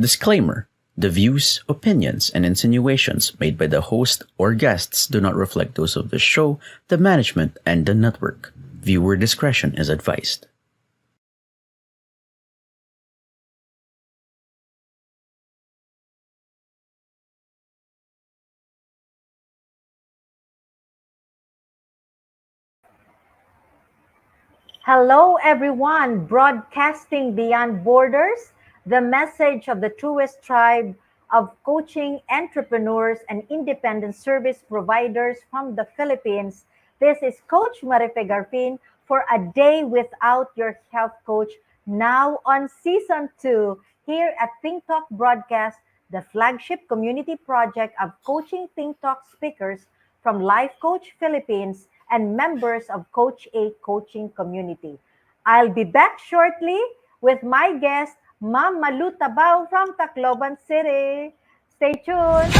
Disclaimer: the views, opinions, and insinuations made by the host or guests do not reflect those of the show, the management, and the network. Viewer discretion is advised. Hello, everyone, broadcasting beyond borders, the message of the truest tribe of coaching entrepreneurs and independent service providers from the Philippines. This is Coach Marife Garfin for A Day Without Your Health Coach, now on Season 2, here at Think Talk Broadcast, the flagship community project of coaching Think Talk speakers from Life Coach Philippines and members of Coach A coaching community. I'll be back shortly with my guest, Ma'am Malu Tabao from Tacloban City. Stay tuned.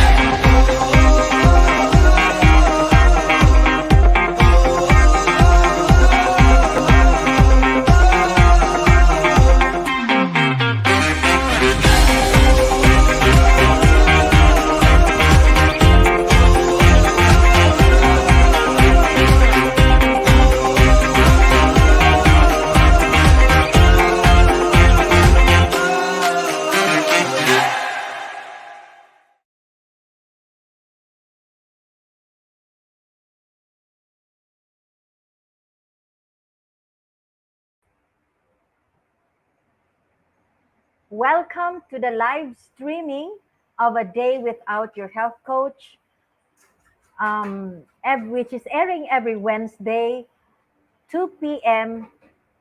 Welcome to the live streaming of A Day Without Your Health Coach, which is airing every Wednesday, 2 p.m.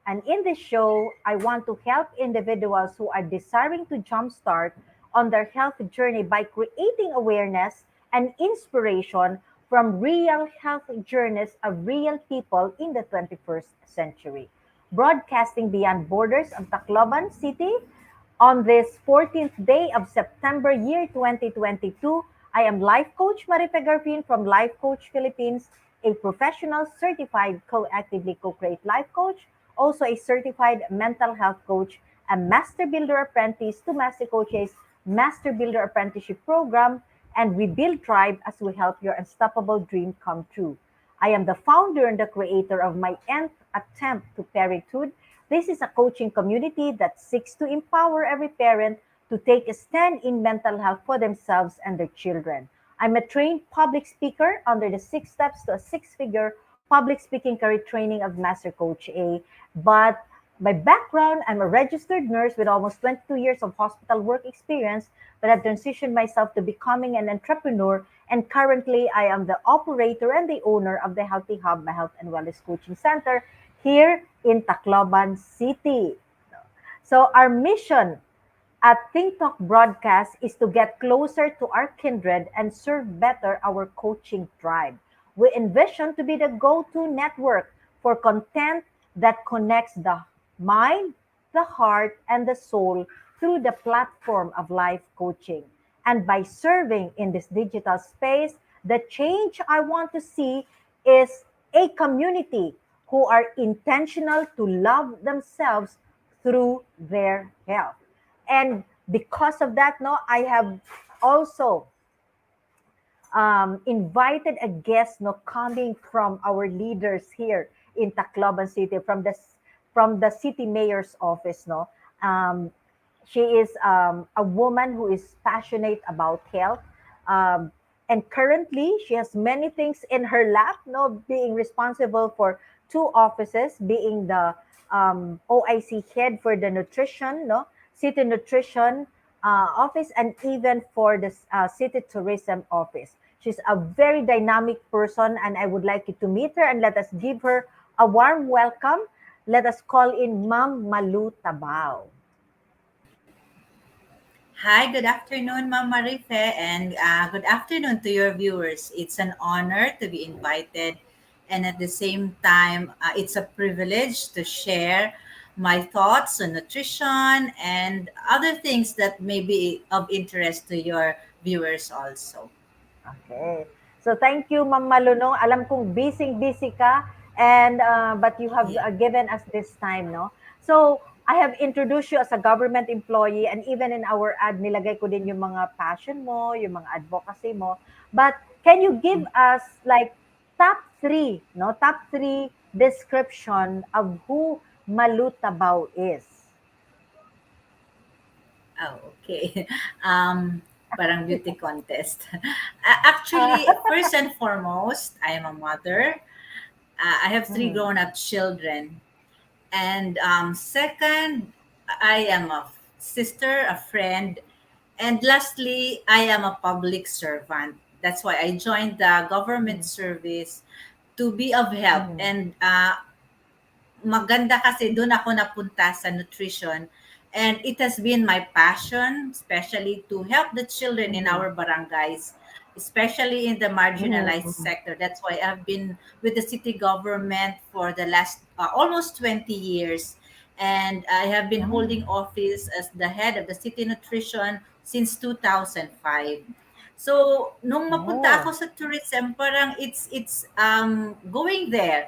And in this show, I want to help individuals who are desiring to jumpstart on their health journey by creating awareness and inspiration from real health journeys of real people in the 21st century. Broadcasting beyond borders of Tacloban City on this 14th day of September year 2022, I am Life Coach Marife Garfin from Life Coach Philippines, a professional certified co-actively co-create life coach, also a certified mental health coach, a master builder apprentice to Master Coach's Master Builder Apprenticeship Program, and we build tribe as we help your unstoppable dream come true. I am the founder and the creator of my nth attempt to parenthood. This is a coaching community that seeks to empower every parent to take a stand in mental health for themselves and their children. I'm a trained public speaker under the 6 steps to a six-figure public speaking career training of Master Coach A. But by background, I'm a registered nurse with almost 22 years of hospital work experience, but I've transitioned myself to becoming an entrepreneur. And currently, I am the operator and the owner of the Healthy Hub, my health and wellness coaching center here in Tacloban City. So our mission at Think Talk Broadcast is to get closer to our kindred and serve better our coaching tribe. We envision to be the go-to network for content that connects the mind, the heart, and the soul through the platform of life coaching. And by serving in this digital space, the change I want to see is a community who are intentional to love themselves through their health. And because of that, no, I have also invited a guest, no, coming from our leaders here in Tacloban City, from the city mayor's office, no. She is a woman who is passionate about health. Um, and currently, she has many things in her lap, no, being responsible for two offices, being the OIC head for the nutrition, no, city nutrition office, and even for the city tourism office. She's a very dynamic person, and I would like you to meet her and let us give her a warm welcome. Let us call in Ma'am Malu Tabao. Hi, good afternoon, Ma'am Marife, and good afternoon to your viewers. It's an honor to be invited, and at the same time, it's a privilege to share my thoughts on nutrition and other things that may be of interest to your viewers also. Okay. So thank you, Ma'am Malu, no. Alam kong busy-busy ka, and but you have Yeah. given us this time, no. So I have introduced you as a government employee, and even in our ad, nilagay ko din yung mga passion mo, yung mga advocacy mo. But can you give us like top three, no? Top three description of who Malu Tabao is? Oh, okay. Parang beauty contest. Uh, Actually, first and foremost, I am a mother. I have three mhm, grown-up children. And second, I am a sister, a friend. And lastly, I am a public servant. That's why I joined the government mhm, service to be of help. mhm, And maganda kasi doon ako napunta sa nutrition. And it has been my passion, especially to help the children in mhm, our barangays, especially in the mhm, marginalized mhm. sector. That's why I've been with the city government for the last almost 20 years. And I have been Yeah. holding office as the head of the city nutrition since 2005. So, nung mapunta Oh. ako sa tourism, parang it's going there.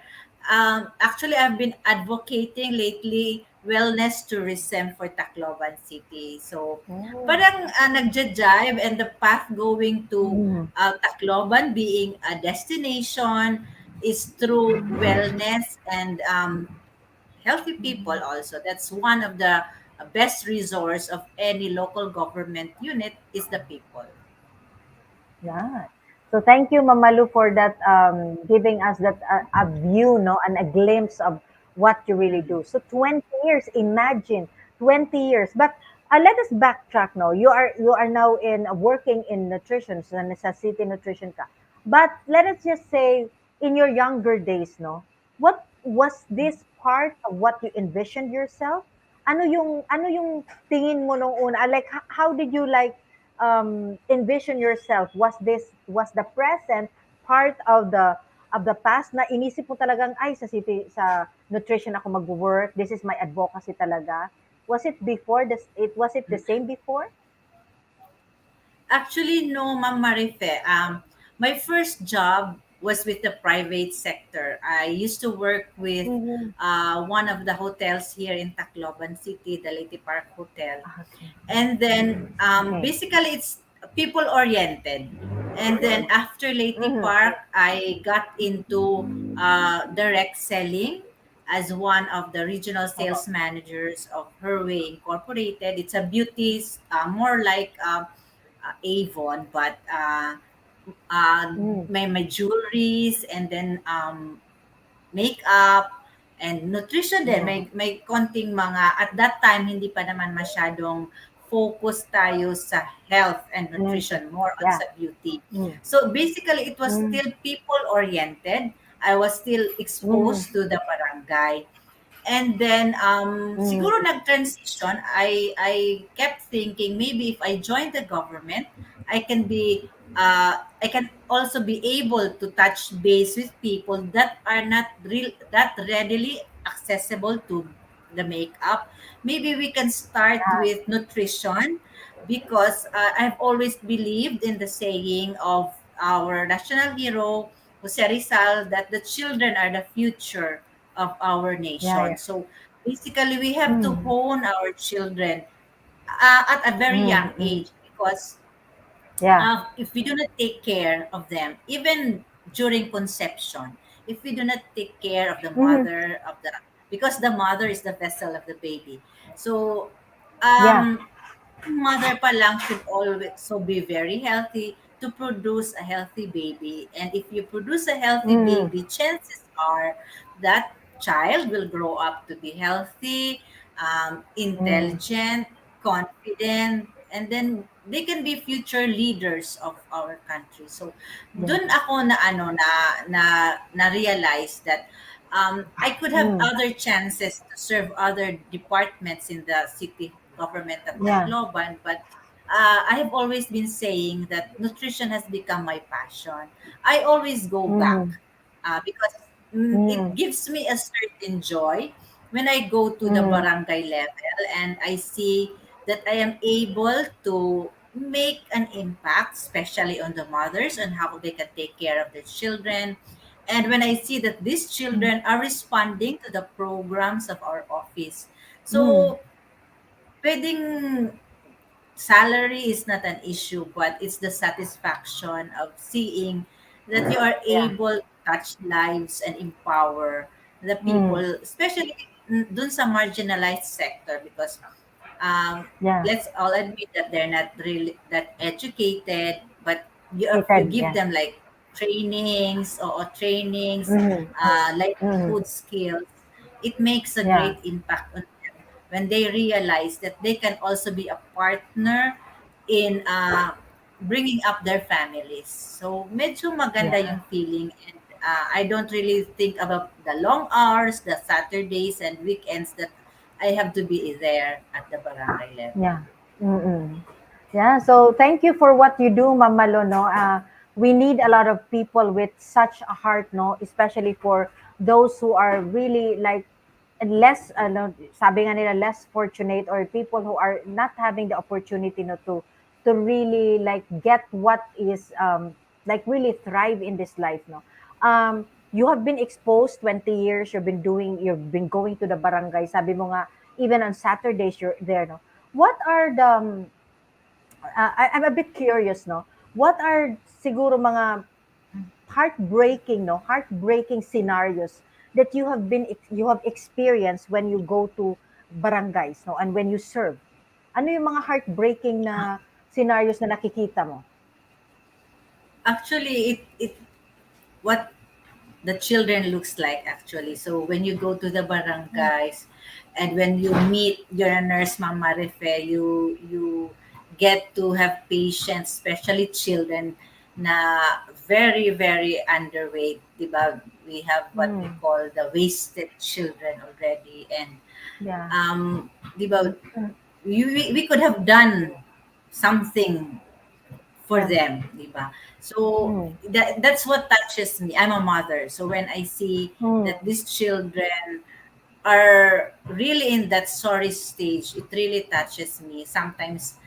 Actually, I've been advocating lately wellness tourism for Tacloban City. So, Oh. parang nagja-jive and the path going to Mhm, Tacloban being a destination is through wellness and healthy people mhm. also. That's one of the best resource of any local government unit is the people. Yeah. So thank you, Mamalu, for that giving us that a view, no, and a glimpse of what you really Mm. do. So 20 years, imagine 20 years. But let us backtrack now. You are now in working in nutrition, so necessity nutrition ka. But let us just say in your younger days, no, what was this part of what you envisioned yourself? Ano yung tingin mo nung una? Like how did you like envision yourself? Was the present part of the past na inisip mo talagang ay sa nutrition ako mag-work, this is my advocacy talaga? Was it before this, was it the same before? Actually, no, Ma'am Marife. My first job was with the private sector. I used to work with Mhm. one of the hotels here in Tacloban City, the Lady Park Hotel. Okay. And then Okay. basically it's people oriented. And then after Lady Mhm. Park, I got into direct selling as one of the regional Oo. sales managers of Herway Incorporated. It's a beauty, more like Avon, but Mm. my jewelries and then makeup and nutrition din. Mm. May konting mga, at that time, hindi pa naman masyadong focus tayo sa health and Mm. nutrition, more on Yeah. sa beauty. Mm. So basically, it was Mm. still people-oriented. I was still Mhm. exposed to the barangay. And then Mm. siguro nag-transition, I kept thinking maybe if I join the government, I can be I can also be able to touch base with people that are not real that readily accessible to the makeup. Maybe we can start Yeah. with nutrition because I've always believed in the saying of our national hero Jose Rizal that the children are the future of our Yeah. nation. Yeah. So basically, we have to Mm. hone our children at a very Mm. young Mm. age because Yeah. if we do not take care of them, even during conception, if we do not take care of the Mhm. mother of the because the mother is the vessel of the baby. So Yeah. mother pa lang should also be very healthy to produce a healthy baby. And if you produce a healthy Mm. baby, chances are that child will grow up to be healthy, Mm. intelligent, confident, and then they can be future leaders of our country. So, Yeah. dun ako na ano na realize that I could have Mm. other chances to serve other departments in the city government of Yeah. Tacloban, but I have always been saying that nutrition has become my passion. I always go Mhm. back because it Mm. gives me a certain joy when I go to the Mm. barangay level and I see that I am able to make an impact, especially on the mothers and how they can take care of their children. And when I see that these Mm. children are responding to the programs of our office, Mm. So, pwedeng salary is not an issue, but it's the satisfaction of seeing that you are Yeah. able to touch lives and empower the people, Mm. especially dun sa marginalized sector, because um, Yeah. let's all admit that they're not really that educated, but you Hated. give Yeah. them like trainings or Mm. Mm. livelihood skills. It makes a Yeah. great impact on them when they realize that they can also be a partner in bringing up their families. So medyo maganda Yeah. yung feeling, and I don't really think about the long hours, the Saturdays and weekends that I have to be there at the barangay level. Yeah. Mm-mm. Yeah. So thank you for what you do, Ma'am Malo, no? We need a lot of people with such a heart, no? Especially for those who are really like less, sabi nga nila, less fortunate, or people who are not having the opportunity, no, to really like get what is like really thrive in this life, no? You have been exposed 20 years. You've been going to the barangay. Sabi mo nga, even on Saturdays you're there, no? What are the I'm a bit curious, no? What are siguro mga heartbreaking scenarios that you have experienced when you go to barangays, no, and when you serve? Ano yung mga heartbreaking na scenarios na nakikita mo? Actually, it what the children looks like actually. So when you go to the barangays and when you meet your nurse Mama Refe, you get to have patients, especially children na very very underweight, 'di ba? We have what we Mm, call the wasted children already, and yeah. 'di ba, we could have done something for Yeah. them, di ba? So Mm, that's what touches me. I'm a mother, so when I see that mm, these children are really in that sorry stage, it really touches me. Sometimes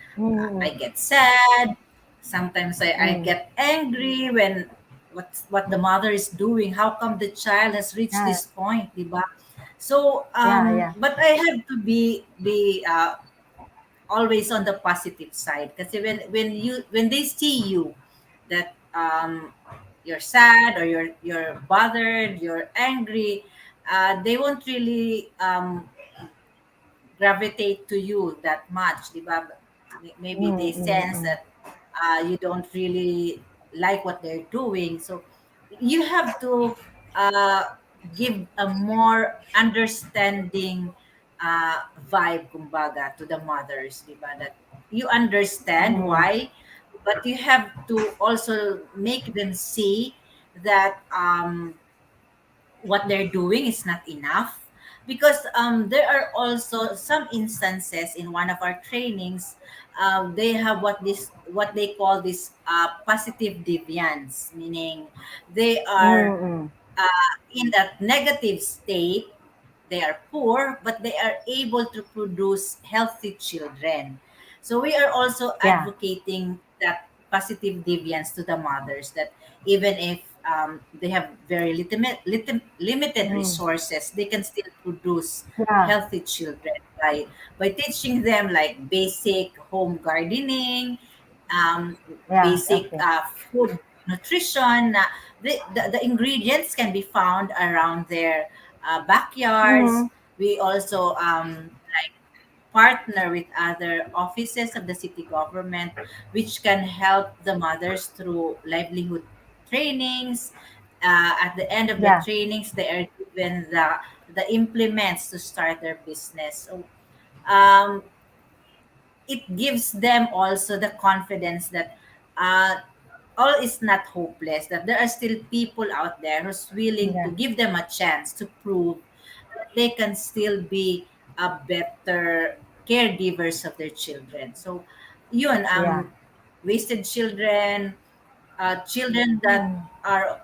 I mm, get sad. Sometimes I mm. get angry when what the mother is doing. How come the child has reached Yeah, this point, di ba? So, yeah, yeah. but I have to be always on the positive side, kasi when they see you that you're sad or you're bothered, you're angry, they won't really gravitate to you that much, di ba? Maybe Mm, they mm, sense mm. that you don't really like what they're doing. So you have to give a more understanding vibe, kumbaga, to the mothers, di ba? That you understand Mm, why, but you have to also make them see that what they're doing is not enough, because there are also some instances in one of our trainings. They have what they call this positive deviance, meaning they are mm, in that negative state. They are poor, but they are able to produce healthy children. So we are also yeah. advocating that positive deviance to the mothers, that even if they have very limited Mm, resources, they can still produce yeah, healthy children by teaching them like basic home gardening, yeah. basic Okay. food nutrition. The ingredients can be found around their backyards. Mm, We also like partner with other offices of the city government, which can help the mothers through livelihood trainings. At the end of the yeah, trainings, they are given the implements to start their business. So um, it gives them also the confidence that uh, all is not hopeless, that there are still people out there who's willing to yeah, give them a chance to prove that they can still be a better caregivers of their children. So yun, yeah. wasted children, children that Mm, are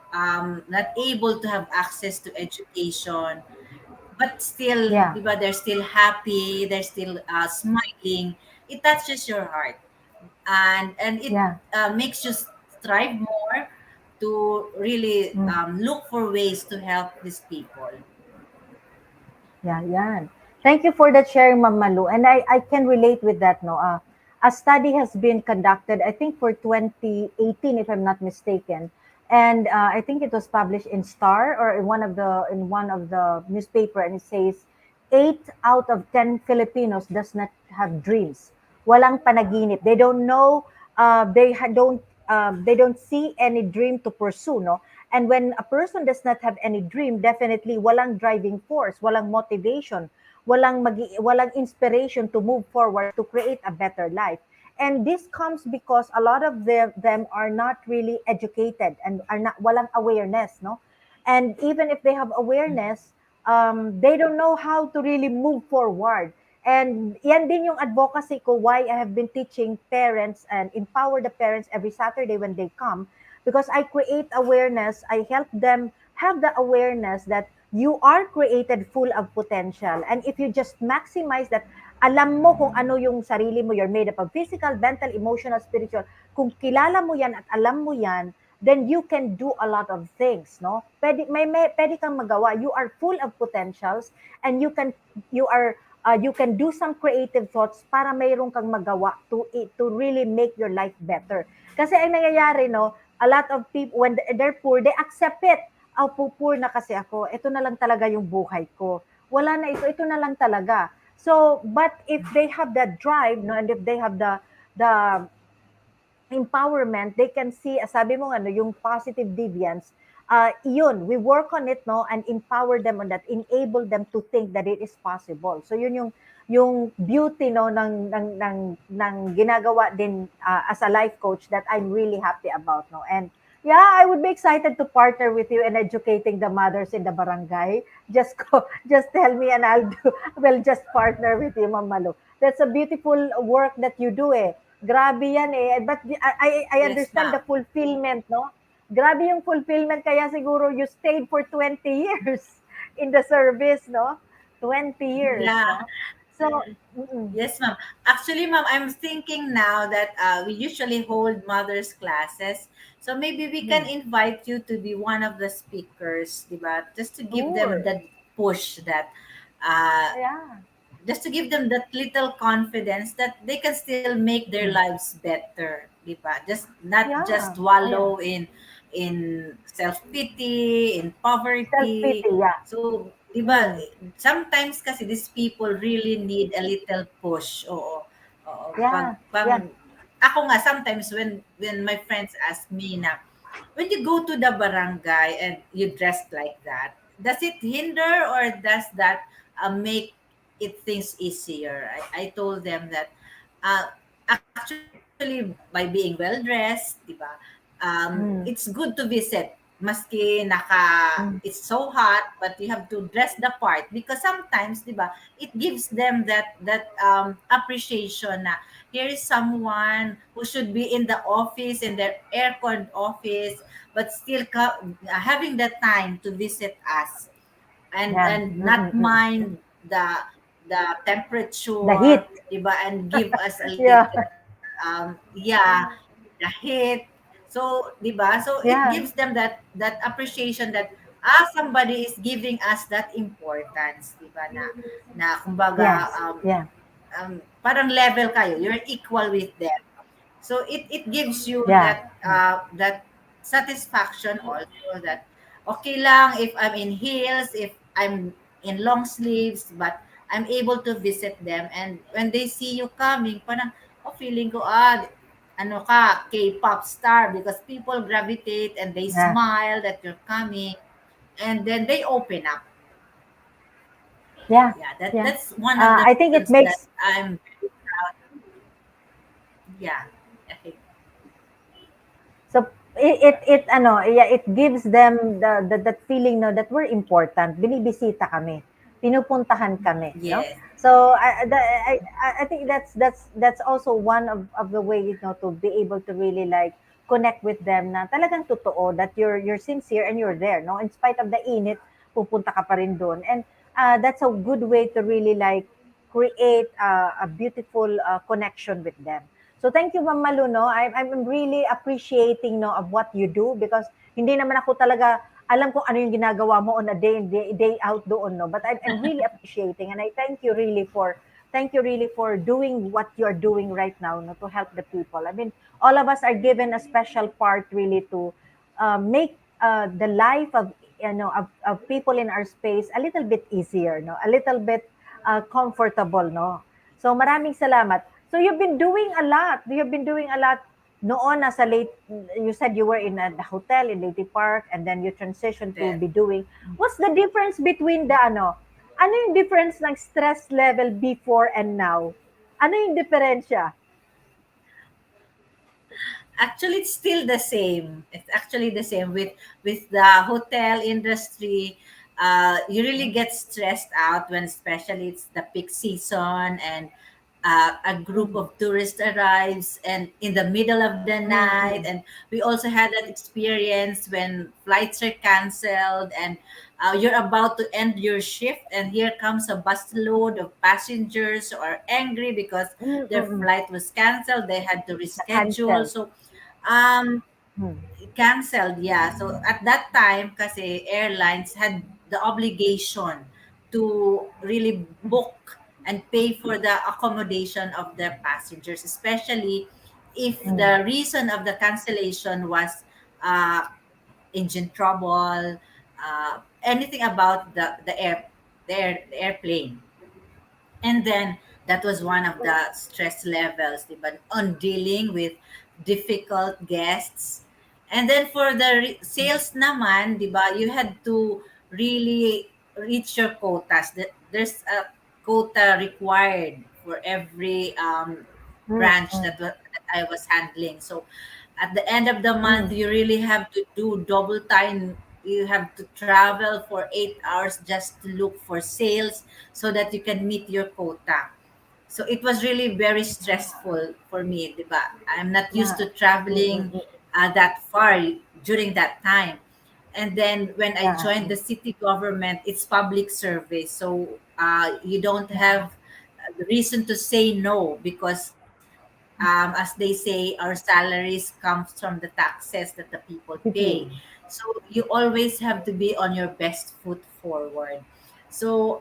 not able to have access to education, but still, yeah, di ba, they're still happy, they're still smiling. It touches your heart, and it yeah. makes you strive more to really Mm. look for ways to help these people. Yeah, yan. Thank you for that sharing, Ma'am Malu. And I can relate with that. No, a study has been conducted, I think, for 2018, if I'm not mistaken, and I think it was published in Star or in one of the newspaper, and it says 8 out of 10 Filipinos does not have dreams. Walang panaginip. They don't know. They don't see any dream to pursue. No, and when a person does not have any dream, definitely walang driving force, walang motivation, walang inspiration to move forward to create a better life. And this comes because a lot of them are not really educated and are not walang awareness, no? And even if they have awareness, they don't know how to really move forward. And yan din yung advocacy ko, why I have been teaching parents and empower the parents every Saturday when they come, because I create awareness. I help them have the awareness that you are created full of potential. And if you just maximize that, alam mo kung ano yung sarili mo, you're made up of physical, mental, emotional, spiritual. Kung kilala mo yan at alam mo yan, then you can do a lot of things, no? Pwede kang magawa. You are full of potentials, and you can do some creative thoughts para mayroon kang magawa to really make your life better. Kasi ang nangyayari, no, a lot of people when they're poor, they accept it. Oh, poor na kasi ako. Ito na lang talaga yung buhay ko. Wala na ito na lang talaga. So, but if they have that drive, no, and if they have the empowerment, they can see, sabi mo ano, yung positive deviance, yun, we work on it, no, and empower them on that, enable them to think that it is possible. So yun yung beauty, no, ng ginagawa din as a life coach that I'm really happy about, no. And yeah, I would be excited to partner with you in educating the mothers in the barangay. Just tell me and I'll do, we'll just partner with you, Ma'am Malu. That's a beautiful work that you do eh. Grabe yan eh. But I Yes, understand ma'am. the fulfillment, no? Grabe yung fulfillment, kaya siguro you stayed for 20 years in the service, no? 20 years, Yeah. no? So, mm-mm, Yes, ma'am. Actually, ma'am, I'm thinking now that we usually hold mothers classes. So maybe we can mm, invite you to be one of the speakers, diba? Just to give them sure. that push that uh, Yeah, just to give them that little confidence that they can still make their mm, lives better, di ba? Just not just yeah, yeah. wallow in self-pity, in poverty. Self-pity, yeah. So, di ba, Mm, sometimes kasi these people really need a little push. Oo. Oo. yeah, Pag yeah, ako nga sometimes when my friends ask me na when you go to the barangay and you dress like that, does it hinder or does that make it things easier? I told them that uh, actually by being well dressed, di ba? It's mm, good to visit. Maski mm, it's so hot, but you have to dress the part because sometimes, di ba, it gives them that appreciation na here is someone who should be in the office, in their aircon office, but still having the time to visit us yeah, and mm, not mm, mm. mind the The temperature, heat, 'di ba, and give us a yeah, little yeah, the heat. So, 'di ba? So it yeah, gives them that appreciation that somebody is giving us that importance, 'di ba, na kumbaga yes, yeah, parang level kayo, you're equal with them. So it gives you yeah, that satisfaction also that okay lang if I'm in heels, if I'm in long sleeves, but I'm able to visit them, and when they see you coming, parang feeling ko ano ka, K-pop star, because people gravitate and they yeah, smile that you're coming, and then they open up. yeah, Yeah, yeah. that's one of the I think it reasons that makes I'm very proud. Yeah. Okay. so it ano, yeah, it gives them that feeling, no, that we're important. Binibisita kami. Pinupuntahan kami, no? Yes. So I think that's also one of the way, you know, to be able to really like connect with them na talagang totoo that you're sincere and you're there, no? In spite of the init, pupunta ka pa rin doon. And that's a good way to really like create a beautiful connection with them. So thank you, Ma'am Malu, no? I'm really appreciating, no, of what you do, because hindi naman ako talaga alam kung ano yung ginagawa mo on a day out doon, no? But I'm really appreciating, and I thank you really for doing what you're doing right now, no, to help the people. I mean, all of us are given a special part really to make the life of of people in our space a little bit easier, no, a little bit comfortable, no. So maraming salamat. So you've been doing a lot. You've been doing a lot noon nasa late, you said you were in a hotel in Leyte Park and then you transitioned to Hotel. be doing. What's the difference between the ano yung difference ng stress level before and now? Ano yung diferensya? Actually, it's still the same. It's actually the same with the hotel industry. You really get stressed out when, especially, it's the peak season, and a group Mm, of tourists arrives and in the middle of the mm, night. mm, And we also had that experience when flights are canceled, and you're about to end your shift, and here comes a busload of passengers who are angry because mm, their mm. flight was canceled. They had to reschedule. Na-cancel. So um, Mm, canceled, yeah. So at that time, kasi airlines had the obligation to really book and pay for the accommodation of their passengers, especially if mm. the reason of the cancellation was uh, engine trouble, anything about the airplane. And then that was one of the stress levels, diba? On dealing with difficult guests. And then for the sales naman, diba, you had to really reach your quotas. There's a quota required for every Mm, branch mm, that I was handling. So at the end of the month, mm, you really have to do double time. You have to travel for 8 hours just to look for sales so that you can meet your quota. So it was really very stressful for me, diba? I'm not used na, to mm, mm, traveling mm, that far during that time. And then when I na, joined the city government, it's public service. So you don't na, have the reason to say no, because as they say, our salaries comes from the taxes that the people pay. PPA. So you always have to be on your best foot forward. So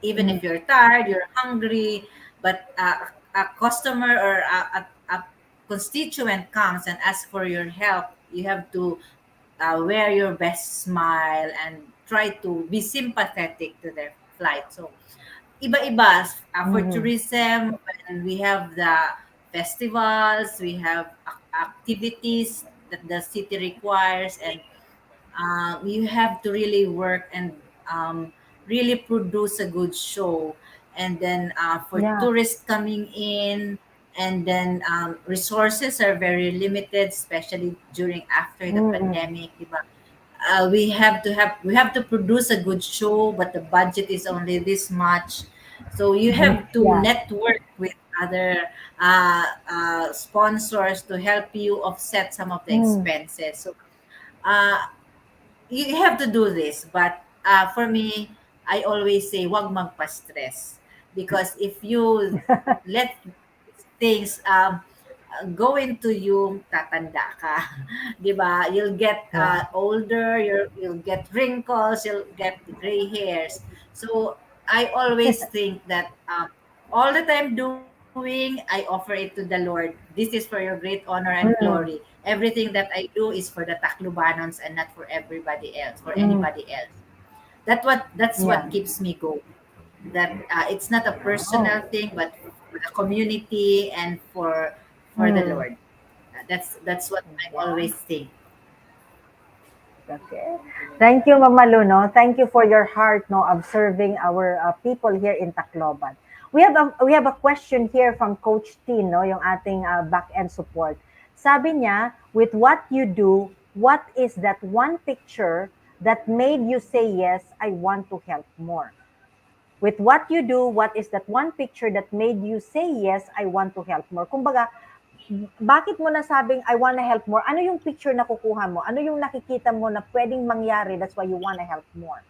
even Mm, if you're tired, you're hungry, but a customer or a constituent comes and asks for your help, you have to wear your best smile and try to be sympathetic to their flight. So iba-iba. For mm, tourism, when we have the festivals, we have activities that the city requires, and you have to really work and really produce a good show. And then for yeah. tourists coming in, and then resources are very limited, especially during after the Mm, mm, pandemic, diba? We have to produce a good show, but the budget is only this much. So you have to yeah. network with other sponsors to help you offset some of the Mm, expenses. So uh, you have to do this, but for me, I always say wag magpa-stress, because if you let things go into you, tatanda ka. 'Di ba? You'll get yeah. older, you'll get wrinkles, you'll get gray hairs. So I always think that all that I'm doing, I offer it to the Lord. This is for your great honor and glory. Mm, Everything that I do is for the Taclobanons and not for everybody else, for mm, anybody else. That's what yeah. keeps me going. That it's not a Oh, personal thing, but for the community and for the mm, Lord. That's what I yeah. always think. Okay. Thank you, Mama Lu, no? Thank you for your heart, no, of serving our people here in Tacloban. We have a question here from Coach Tin, no, yung ating back-end support. Sabi niya, with what you do, what is that one picture that made you say, yes, I want to help more? With what you do, what is that one picture that made you say, yes, I want to help more? Kumbaga, bakit mo nasabing, I wanna help more? Ano yung picture na kukuha mo? Ano yung nakikita mo na pwedeng mangyari, that's why you wanna help more?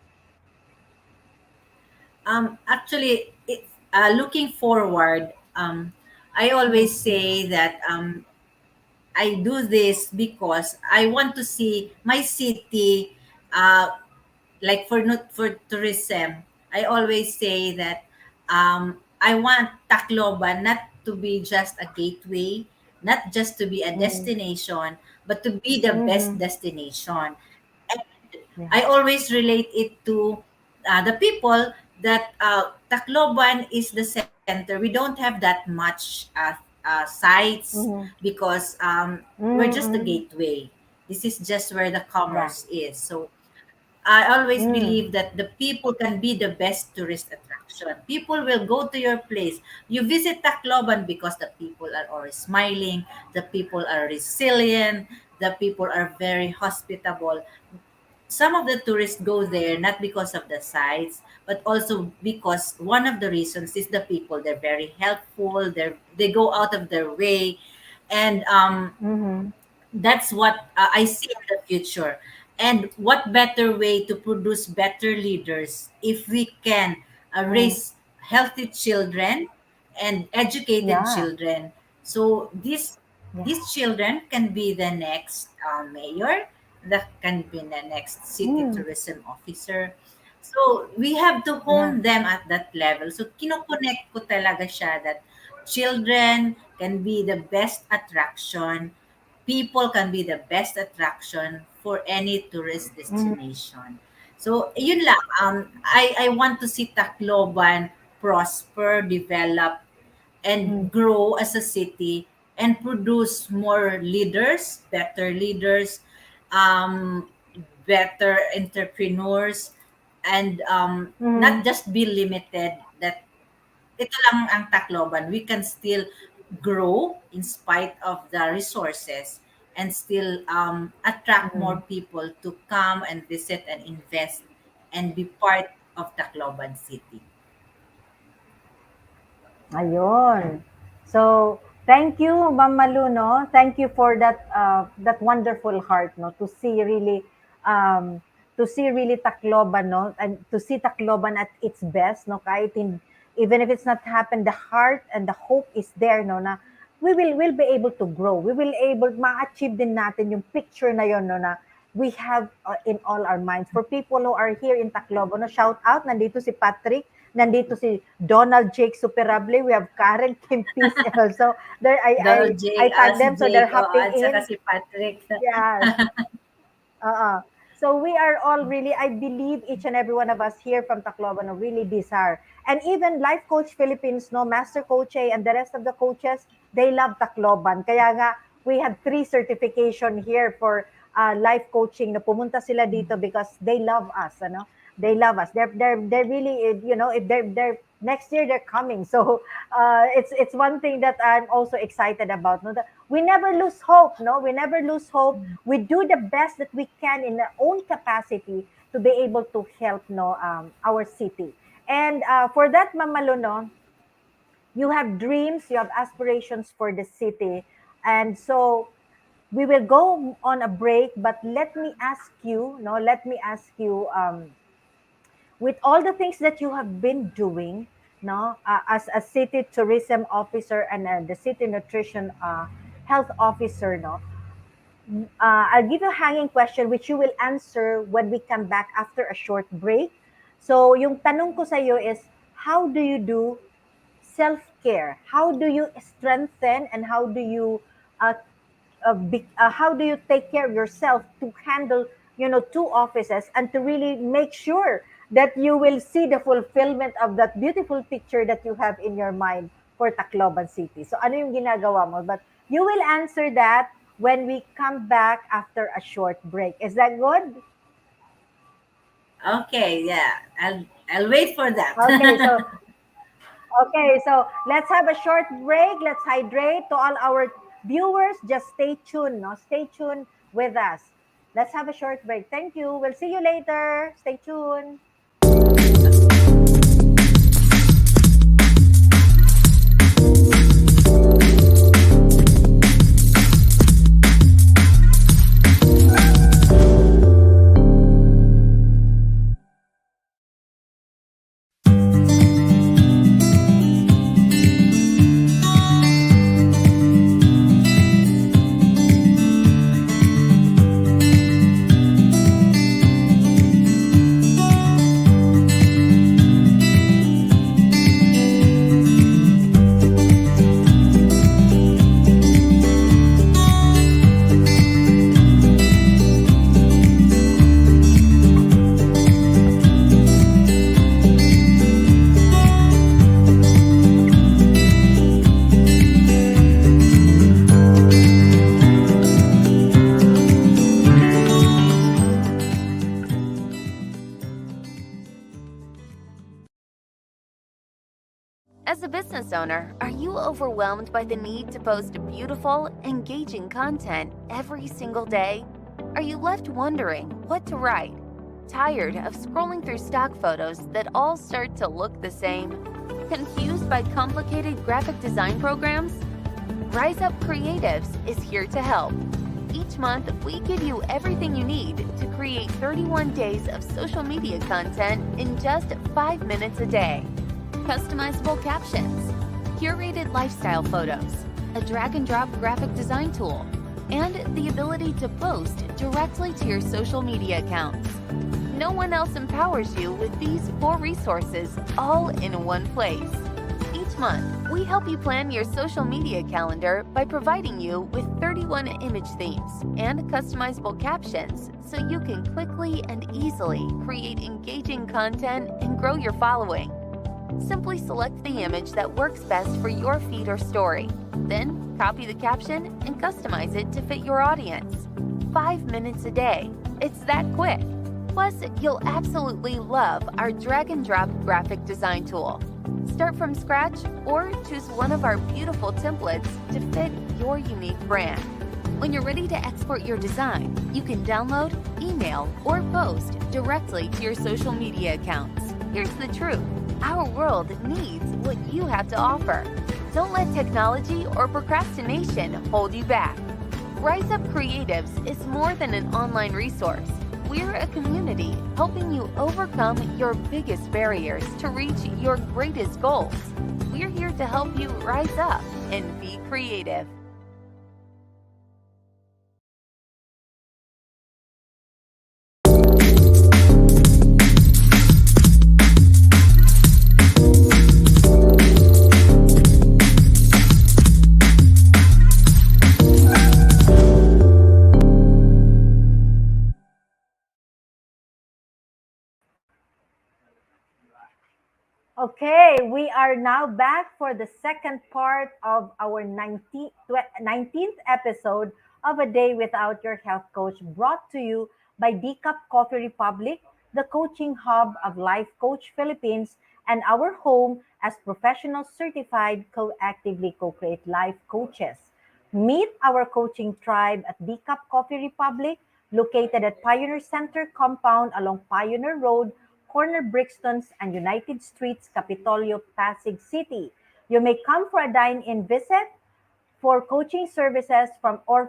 Actually, looking forward, I always say that I do this because I want to see my city uh, like for not for tourism, I always say that I want Tacloban not to be just a gateway, not just to be a Mm-hmm. destination, but to be the best Mm-hmm. destination. And Yeah. I always relate it to the people that Tacloban is the center. We don't have that much sites Mm-hmm. because we're just the Mm-hmm. gateway. This is just where the Yeah. commerce is. So I always Mm. believe that the people can be the best tourist attraction. People will go to your place. You visit Tacloban because the people are always smiling, the people are resilient, the people are very hospitable. Some of the tourists go there not because of the sights, but also because one of the reasons is the people. They're very helpful. They go out of their way, and Mm-hmm. that's what I see in the future. And what better way to produce better leaders if we can Mm. raise healthy children and educated Yeah. children? So Yeah. these children can be the next mayor, that can be the next city Mm. tourism officer. So we have to Yeah. hone them at that level. So kinoconnect ko talaga siya that children can be the best attraction, people can be the best attraction for any tourist Mm. destination. So, yun lang. I want to see Tacloban prosper, develop, Mm. and grow as a city and produce more leaders, um, better entrepreneurs, and Mm. not just be limited that ito lang ang Tacloban, we can still grow in spite of the resources and still attract more Mm. people to come and visit and invest and be part of Tacloban City. Ayun. So, thank you, Ma'am Malu, no? Thank you for that wonderful heart, no? Um to see really Tacloban, no? And to see Tacloban at its best, no? Even if it's not happened, the heart and the hope is there, no? Na will be able to grow. We will able ma-achieve din natin yung picture na yon, no? Na we have in all our minds. For people who are here in Tacloban, no? Shout out, nandito si Patrick, nandito si Donald Jake Superable. We have Karen Kimpis also. There, Donald I J, tag si them so they're Jake, hopping at saka in. si Patrick. Yes. So we are all really, I believe each and every one of us here from Tacloban are really desire. And even Life Coach Philippines, no, Master Coach A and the rest of the coaches, they love Tacloban. Kaya nga, we had 3 certification here for life coaching na pumunta sila dito because they love us, ano? They love us. They're really, if they're next year they're coming. So it's one thing that I'm also excited about. No, that we never lose hope. No, we never lose hope. We do the best that we can in our own capacity to be able to help, no, our city. And for that, Mamalu, no, you have dreams, you have aspirations for the city, and so we will go on a break. But let me ask you, no, let me ask you. With all the things that you have been doing, no, as a city tourism officer and the city nutrition health officer, no, I'll give you a hanging question which you will answer when we come back after a short break. So, yung tanong ko sa iyo is, how do you do self-care? How do you strengthen and uh, how do you take care of yourself to handle, 2 offices and to really make sure that you will see the fulfillment of that beautiful picture that you have in your mind for Tacloban City? So ano yung ginagawa mo? But you will answer that when we come back after a short break. Is that good? Okay, yeah. I'll wait for Okay, that. so let's have a short break. Let's hydrate. To all our viewers, just stay tuned. No, stay tuned with us. Let's have a short break. Thank you. We'll see you later. Stay tuned. As a business owner, are you overwhelmed by the need to post beautiful, engaging content every single day? Are you left wondering what to write? Tired of scrolling through stock photos that all start to look the same? Confused by complicated graphic design programs? Rise Up Creatives is here to help. Each month, we give you everything you need to create 31 days of social media content in just 5 minutes a day. Customizable captions, curated lifestyle photos, a drag and drop graphic design tool, and the ability to post directly to your social media accounts. No one else empowers you with these 4 resources all in one place. Each month, we help you plan your social media calendar by providing you with 31 image themes and customizable captions so you can quickly and easily create engaging content and grow your following. Simply select the image that works best for your feed or story. Then, copy the caption and customize it to fit your audience. 5 minutes a day. It's that quick. Plus, you'll absolutely love our drag and drop graphic design tool. Start from scratch or choose one of our beautiful templates to fit your unique brand. When you're ready to export your design, you can download, email, or post directly to your social media accounts. Here's the truth. Our world needs what you have to offer. Don't let technology or procrastination hold you back. Rise Up Creatives is more than an online resource. We're a community helping you overcome your biggest barriers to reach your greatest goals. We're here to help you rise up and be creative. Okay, we are now back for the second part of our 19th episode of A Day Without Your Health Coach, brought to you by Decaf Coffee Republic, the coaching hub of Life Coach Philippines, and our home as professional certified co-actively co-create life coaches. Meet our coaching tribe at Decaf Coffee Republic, located at Pioneer Center compound along Pioneer Road, corner Brixtons and United Streets, Capitolio, Pasig City. You may come for a dine-in visit for coaching services from 10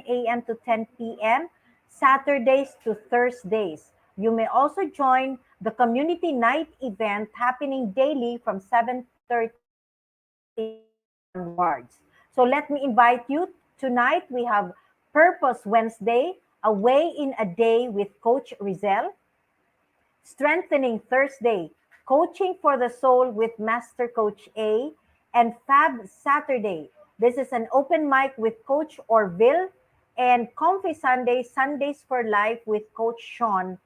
a.m. to 10 p.m. Saturdays to Thursdays. You may also join the community night event happening daily from 7:30 onwards. So let me invite you. Tonight we have Purpose Wednesday, Away in a Day with Coach Rizel. Strengthening Thursday, Coaching for the Soul with Master Coach A, and Fab Saturday. This is an open mic with Coach Orville, and Comfy Sunday, Sundays for Life with Coach Sean,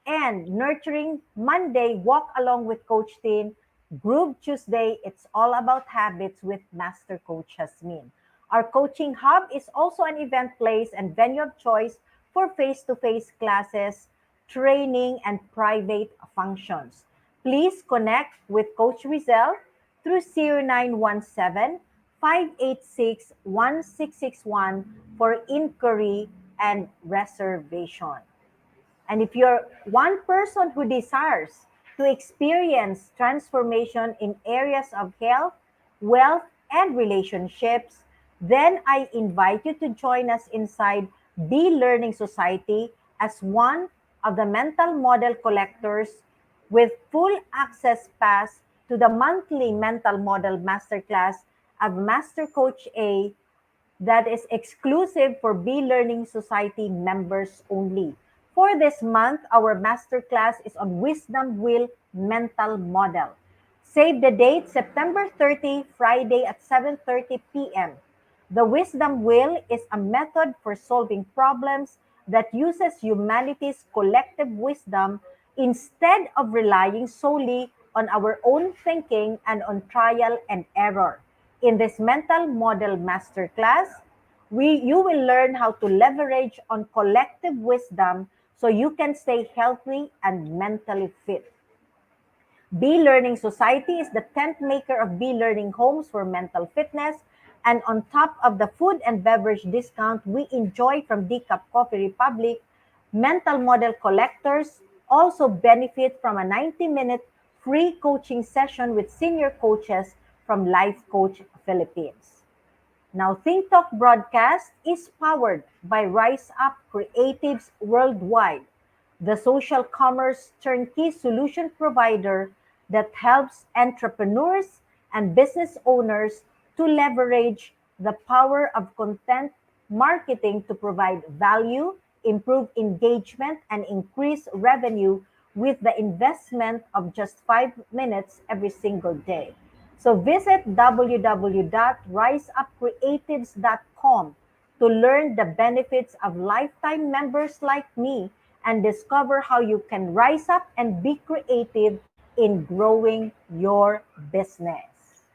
and Nurturing Monday, Walk Along with Coach Tin. Groove Tuesday, it's all about habits with Master Coach Jasmine. Our coaching hub is also an event place and venue of choice for face-to-face classes, training, and private functions. Please connect with Coach Rizel through 0917-586-1661 for inquiry and reservation. And if you're one person who desires to experience transformation in areas of health, wealth, and relationships, then I invite you to join us inside Be Learning Society as one of the mental model collectors with full access pass to the monthly mental model masterclass of Master Coach A that is exclusive for Be Learning Society members only. For this month, our masterclass is on Wisdom Wheel Mental Model. Save the date, September 30, Friday at 7:30 p.m. The Wisdom Wheel is a method for solving problems that uses humanity's collective wisdom instead of relying solely on our own thinking and on trial and error. In this mental model masterclass, you will learn how to leverage on collective wisdom so you can stay healthy and mentally fit. Bee Learning Society is the tent maker of bee learning homes for mental fitness. And on top of the food and beverage discount we enjoy from Decaf Coffee Republic, mental model collectors also benefit from a 90-minute free coaching session with senior coaches from Life Coach Philippines. Now, Think Talk broadcast is powered by Rise Up Creatives Worldwide, the social commerce turnkey solution provider that helps entrepreneurs and business owners to leverage the power of content marketing to provide value, improve engagement, and increase revenue with the investment of just 5 minutes every single day. So visit www.riseupcreatives.com to learn the benefits of lifetime members like me and discover how you can rise up and be creative in growing your business.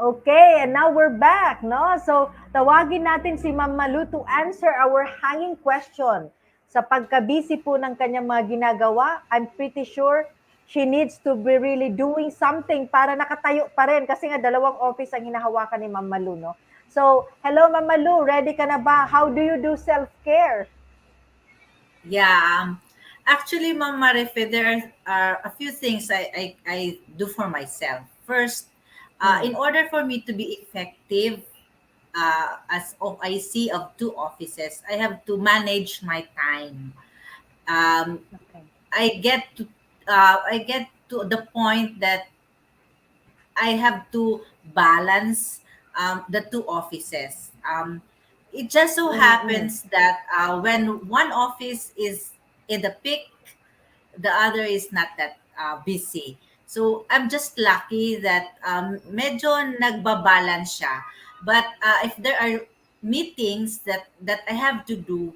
Okay, and now we're back, no? So, tawagin natin si Ma'am Malu to answer our hanging question. Sa pagka-busy po ng kanyang mga ginagawa, I'm pretty sure she needs to be really doing something para nakatayo pa rin kasi nga dalawang office ang hinahawakan ni Ma'am Malu, no? So, hello Ma'am Malu, ready ka na ba? How do you do self-care? Yeah. Actually, Ma'am Marife, there are a few things I do for myself. First, in order for me to be effective as OIC of two offices, I have to manage my time. Um, Okay. I get to I get to the point that I have to balance the two offices. It just so Mm-mm. happens that when one office is in the peak, the other is not that busy. So I'm just lucky that medyo nagbabalance siya. But if there are meetings that I have to do,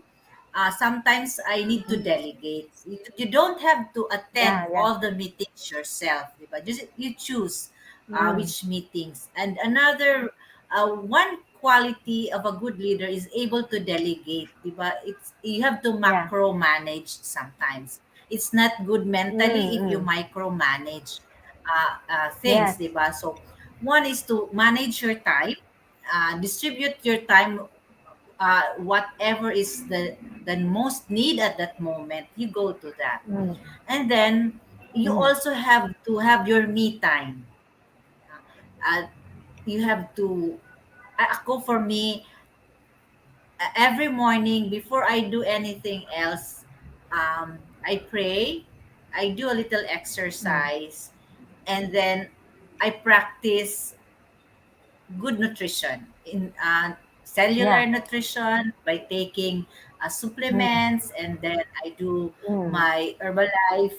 sometimes I need to delegate. You don't have to attend Yeah, yeah. all the meetings yourself, di ba? Just you choose Mm. which meetings. And another one quality of a good leader is able to delegate, di ba? It's you have to Yeah. macro manage sometimes. It's not good mentally if you Mm-mm. micromanage things, Yes. di ba? So one is to manage your time, distribute your time, whatever is the most need at that moment, you go to that. Mm. And then you Mm. also have to have your me time. uh, you have to ako for me, every morning before I do anything else, I pray, I do a little Mm. exercise, and then I practice good nutrition in cellular Yeah. nutrition by taking Mm. supplements, and then I do Mm. my Herbalife,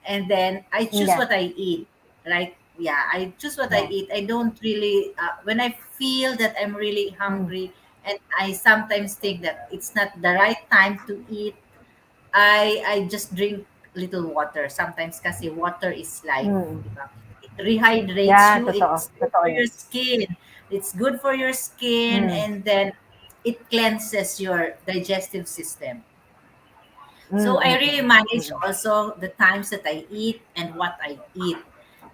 and then I choose Yeah. what I eat, right? Yeah, I choose what I Yeah. eat. I don't really when I feel that I'm really Mm. hungry and I sometimes think that it's not the right time to eat, I just drink little water. Sometimes kasi water is life, Mm. di ba? It rehydrates Yeah, you. totoo. It's good Totoo for yan. your skin. It's good for your skin, Mm. and then it cleanses your digestive system. Mm, So I mm, really mm, manage mm. also the times that I eat and what I eat.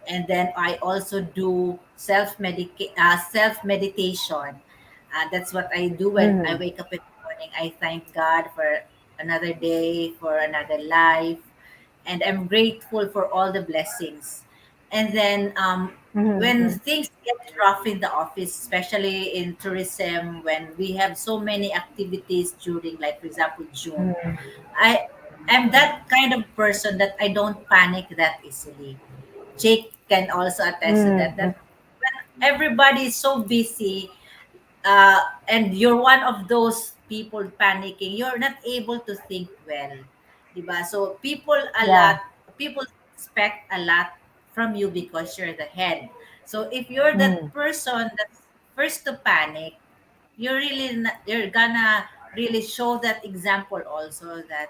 And then I also do self meditation. That's what I do when I Mm. wake up in the morning. I thank God for another day, for another life, and I'm grateful for all the blessings. And then Mhm, when mm. things get rough in the office, especially in tourism, when we have so many activities during, like for example, June, Mm. I am that kind of person that I don't panic that easily. Jake can also attest to that. Mm. That when everybody is so busy, and you're one of those people panicking, you're not able to think well, diba? So Yeah. people expect a lot from you because you're the head. So if you're that Mm. person that's first to panic, you're gonna really show that example also that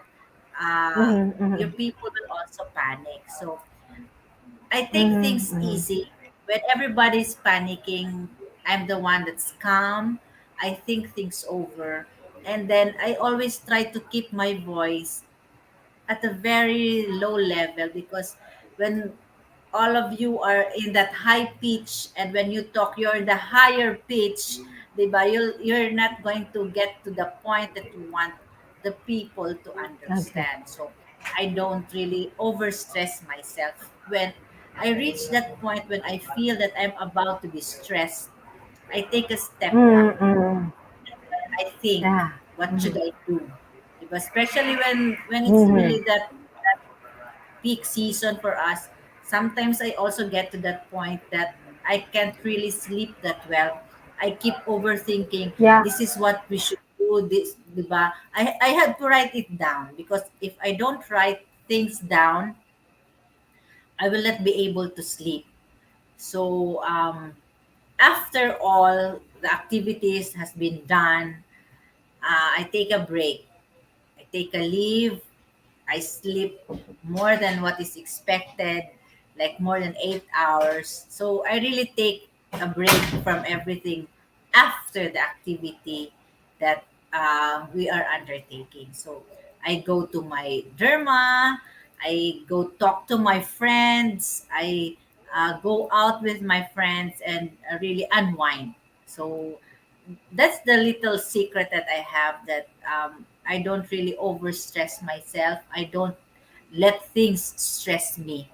Mhm, your mhm. people will also panic. So I take Mhm, things mhm. easy. When everybody's panicking, I'm the one that's calm. I think things over. And then I always try to keep my voice at a very low level, because when all of you are in that high pitch, and when you talk you're in the higher pitch, diba, you're not going to get to the point that you want the people to Okay. understand. So I don't really overstress myself. When I reach that point, when I feel that I'm about to be stressed, I take a step back. Mm-mm. I think, Yeah. what should Mm-hmm. I do? Because especially when it's Mm-hmm. really that peak season for us, sometimes I also get to that point that I can't really sleep that well. I keep overthinking. Yeah. This is what we should do. This, diba? I had to write it down, because if I don't write things down, I will not be able to sleep. So after all the activities has been done, I take a break. I take a leave. I sleep more than what is expected, like more than 8 hours. So I really take a break from everything after the activity that we are undertaking. So I go to my derma, I go talk to my friends, I go out with my friends and really unwind. So that's the little secret that I have, that I don't really overstress myself. I don't let things stress me.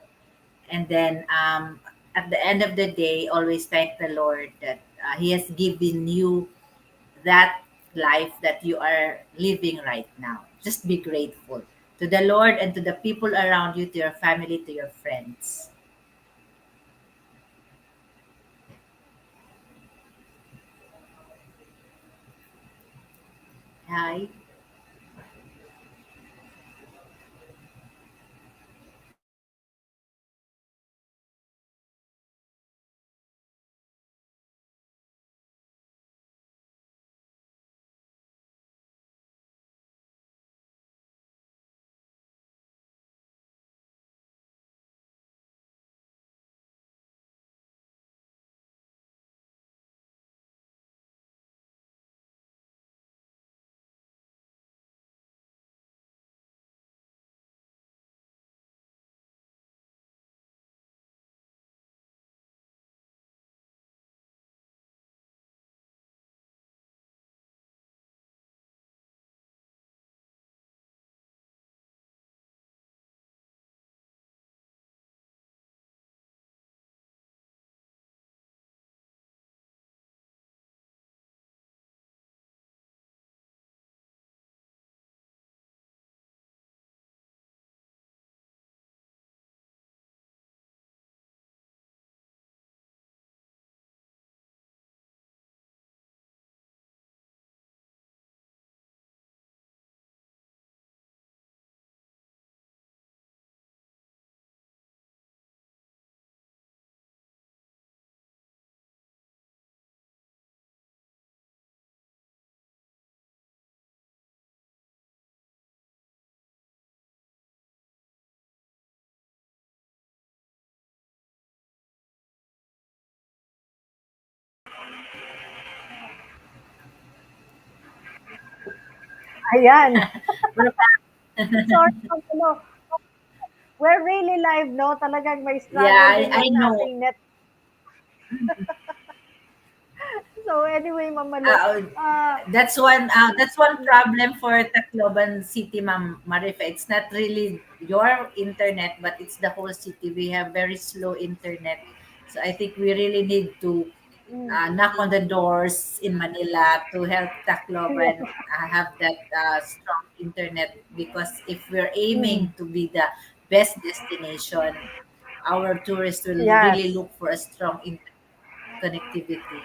And then at the end of the day, always thank the Lord that He has given you that life that you are living right now. Just be grateful to the Lord and to the people around you, to your family, to your friends. Hi. Ayan. We're Sorry, no, we're really live, no? Talagang may Yeah, struggle din I yung know. ating net. So anyway, Mamalo, Uh, uh, that's one problem for Tacloban City, Ma'am Marife. It's not really your internet, but it's the whole city. We have very slow internet, so I think we really need to mm, knock on the doors in Manila to help Tacloban yes, have that strong internet. Because if we're aiming mm, to be the best destination, our tourists will really yes, look for a strong internet connectivity.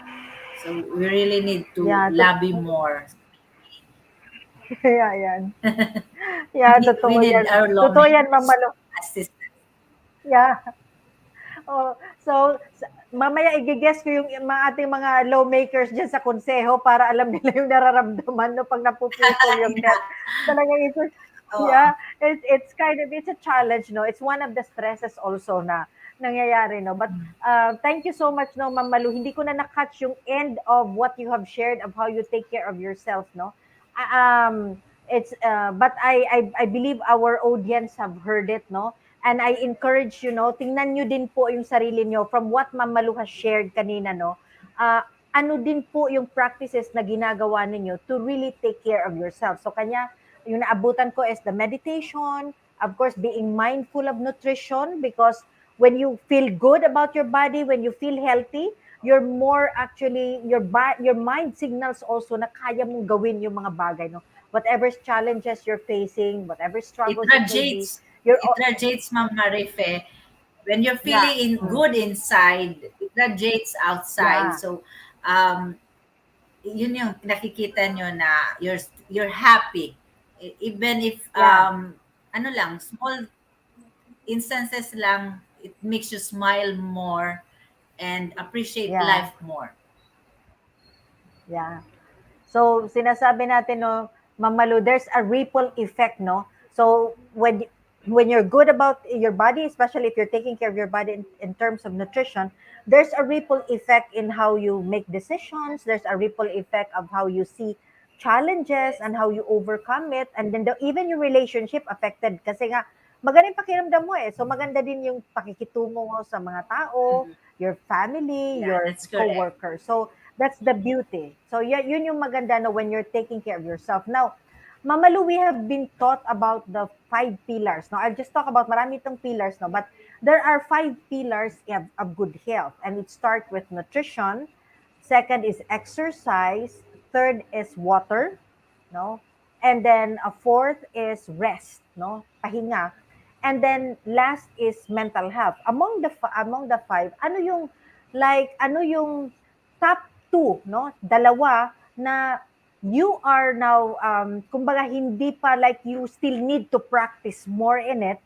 So we really need to yeah, lobby more. yeah, yan. We Yeah, need we totoo need yan. our Totoo yan, lawmakers Mamalo. assist. Yeah. Oh, so mamaya i-guess ko yung ating mga lawmakers diyan sa konseho para alam nila yung nararamdaman no pag napuputol yung net. Talaga ito, Oo. yeah, it's kind of it's a challenge, no. It's one of the stresses also na nangyayari, no. But thank you so much, no, Ma'am Malu. Hindi ko na na-catch yung end of what you have shared of how you take care of yourself, no. Ah, Um, it's but I believe our audience have heard it, no? And I encourage you, no, tingnan nyo din po yung sarili nyo from what Ma'am Malu has shared kanina, no? Uh, ano din po yung practices na ginagawa ninyo to really take care of yourself. So kanya, yung naabutan ko is the meditation, of course, being mindful of nutrition, because when you feel good about your body, when you feel healthy, you're more actually, your mind signals also na kaya mong gawin yung mga bagay, no? Whatever challenges you're facing, whatever It struggles it may be, radiates, you're, it radiates, Ma'am Marife. When you're yeah, feeling good inside, it radiates outside. yeah, So, um, yun yung nakikita nyo na you're happy. Even if, yeah, ano lang, small instances lang, it makes you smile more and appreciate yeah, life more. yeah. So, sinasabi natin, no, Ma'am Malu, there's a ripple effect, no? So, when you're good about your body, especially if you're taking care of your body in terms of nutrition, there's a ripple effect in how you make decisions. There's a ripple effect of how you see challenges and how you overcome it. And then even your relationship affected. Kasi nga, maganda yung pakiramdam mo eh. So, maganda din yung pakikitungo mo sa mga tao, Mhm. your family, Yeah, your that's correct. coworkers. So, that's the beauty. So yeah, yun yung maganda na when you're taking care of yourself. Now, Mamalu, we have been taught about the 5 pillars. No, I'll just talk about marami itong pillars, no, but there are 5 pillars of good health, and it starts with nutrition. Second is exercise. Third is water, no, and then a fourth is rest, no, pahinga, and then last is mental health. Among the five, ano yung top two, no? Dalawa na you are now, kumbaga hindi pa, like you still need to practice more in it,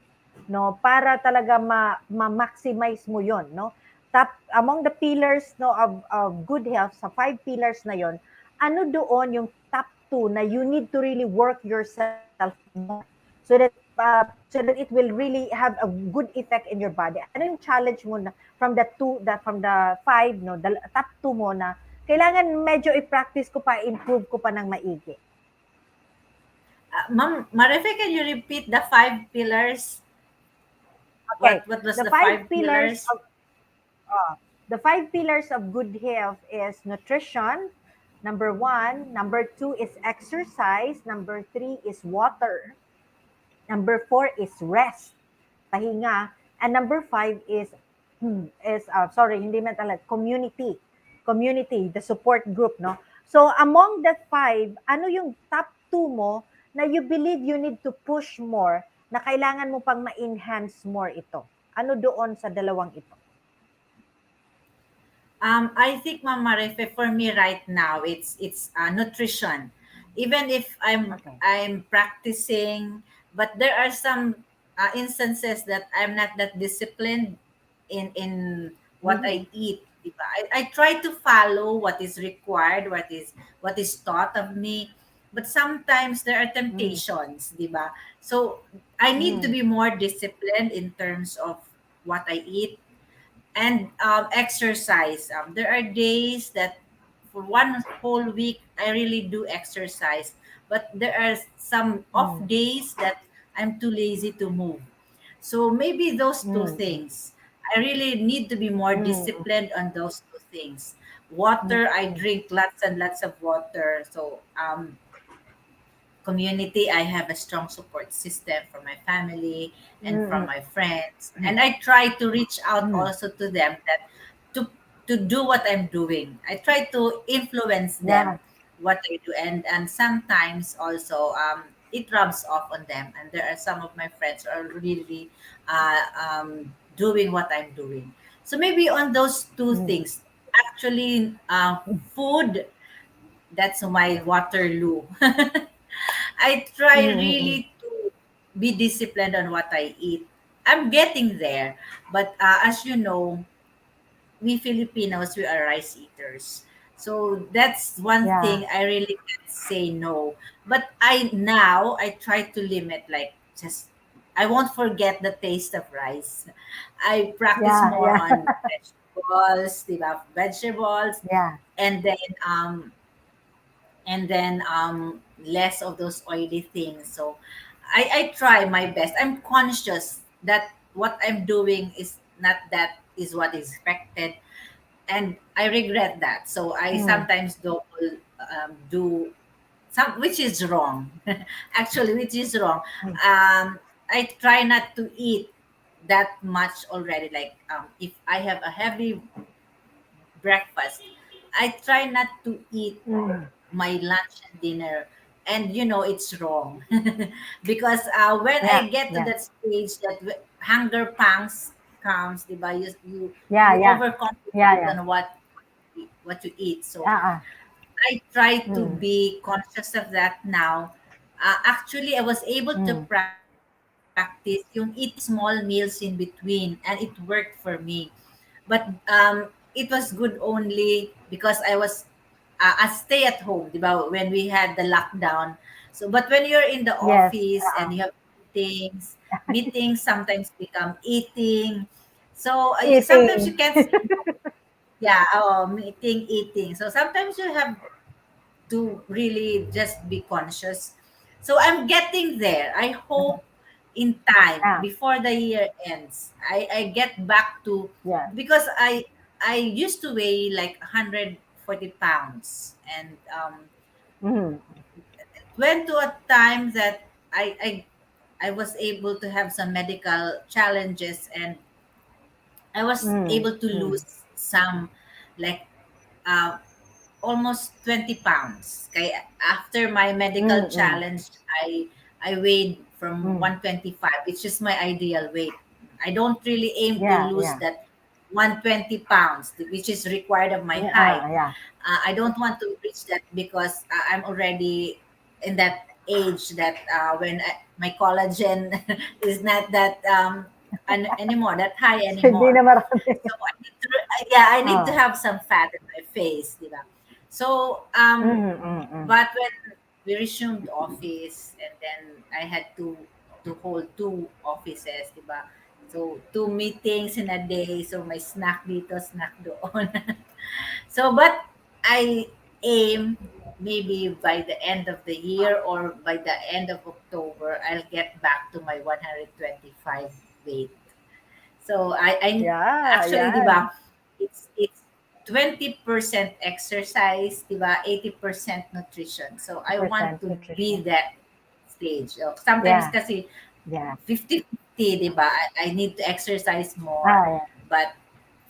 no? Para talaga ma-maximize mo yon, no? Top, among the pillars, no, of good health, sa 5 pillars na yon, ano doon yung top two na you need to really work yourself more so that it will really have a good effect in your body? Ano yung challenge mo na from the five, no, the top two mo na kailangan medyo i-practice ko pa, improve ko pa ng maigi? Ma'am Marife, can you repeat the 5 pillars? Okay, What was the the five five pillars pillars? of uh, the 5 pillars of good health is nutrition, number 1, number 2 is exercise, number 3 is water, number 4 is rest, pahinga, and number 5 is sorry, hindi man talaga, community, the support group, no? So among the 5, ano yung top 2 mo na you believe you need to push more, na kailangan mo pang ma-enhance more ito? Ano doon sa dalawang ito? I think, Ma'am Marife, for me right now, it's nutrition. Even if Okay. I'm practicing, but there are some instances that I'm not that disciplined in what I Mm-mm. eat. Diba? I try to follow what is required, what is taught of me, but sometimes there are Mm. temptations, diba? So I need to Mm. be more disciplined in terms of what I eat and exercise. There are days that for one whole week I really do exercise, but there are some off Mm. days that I'm too lazy to move. So maybe those two Mm. things. I really need to be more Mm. disciplined on those two things. Mm. Water, I Mm. drink lots and lots of water. So community, I have a strong support system from my family and from Mm. my friends, and I try to reach out Mm. also to them that to to do what I'm doing. I try to influence Yeah. them what I do, and sometimes also it rubs off on them, and there are some of my friends who are really doing what I'm doing. So maybe on those two Mm. things, actually, food, that's my Waterloo. I try Mm. Mm. really to be disciplined on what I eat. I'm getting there, but as you know, we Filipinos, we are rice eaters. So that's one Yeah. thing I really can't say no. But I try to limit, like, just I won't forget the taste of rice. I practice Yeah. more Yeah. on vegetables, diba? Vegetables, Yeah. and then um and then less of those oily things. So I try my best. I'm conscious that what I'm doing is not that is what is expected, and I regret that. So I Mm. sometimes do some which is wrong. Actually, which is wrong. Mm. I try not to eat that much already. Like if I have a heavy breakfast, I try not to eat Mm. my lunch and dinner. And it's wrong because when Yeah, I get to yeah, that stage that hunger pangs comes, diba, yeah, you yeah, yeah, overcompensate yeah. on what you eat. So Uh-uh. I try to Mm. be conscious of that now. Actually, I was able to Mm. practice yung eating small meals in between, and it worked for me. But it was good only because I was a stay at home, diba, when we had the lockdown. So, but when you're in the Yes. office and you have meetings, meetings sometimes become eating. So sometimes you Eating. can't say no. Yeah, meeting, eating. So sometimes you have to really just be conscious. So I'm getting there. I hope in time Yeah, before the year ends, I get back to, yeah. because I used to weigh like 140 pounds, and Mm. went to a time that I was able to have some medical challenges, and I was Mm. able to Mm. lose some, like uh, almost 20 pounds. Kaya after my medical Mm. Mm. challenge, I weighed from Mm. 125, which is my ideal weight. I don't really aim to Yeah, lose yeah. that 120 pounds, which is required of my Yeah, height. yeah. I don't want to reach that because I'm already in that age that when my collagen is not that anymore, that high Hindi na anymore. marami. So I need to, yeah, I need to Oh. have some fat in my face, di ba? So, Mm. Mm. Mm. but when we resumed office, and then I had to hold two offices, di ba? So, two meetings in a day. So, may snack dito, snack doon. So, but I aim maybe by the end of the year or by the end of October, I'll get back to my 125 weight. So I Yeah, actually, 'di yan. ba, it's 20% exercise, 'di ba? 80% nutrition. So I want Percent to be nutrition. that stage. Sometimes Yeah, kasi yeah. 50-50, 'di ba? I need to exercise more, Ah, yeah. but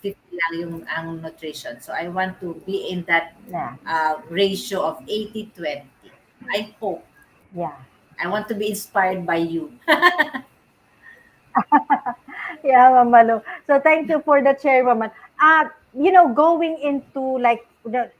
50 lang yung ang nutrition. So I want to be in that Yeah, ratio of 80-20. I hope. yeah. I want to be inspired by you. Yeah, Ma'am Malu. So thank you for the share, Ma'am. Going into like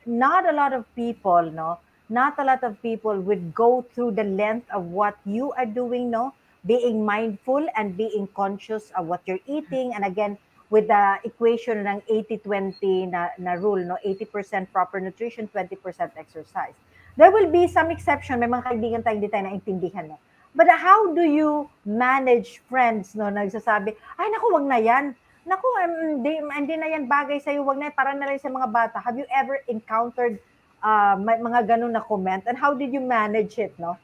not a lot of people, no, not a lot of people would go through the length of what you are doing, no, being mindful and being conscious of what you're eating. And again, with the equation ng 80-20 na rule, no, 80% proper nutrition, 20% exercise. There will be some exception. May mga kaibigan tayo hindi tayo naintindihan, no? But how do you manage friends no nagsasabi, "Ay naku, wag na 'yan. Naku, hindi na 'yan bagay sa'yo, wag na 'yan, para na lang sa mga bata." Have you ever encountered may mga gano'n na comment and how did you manage it, no?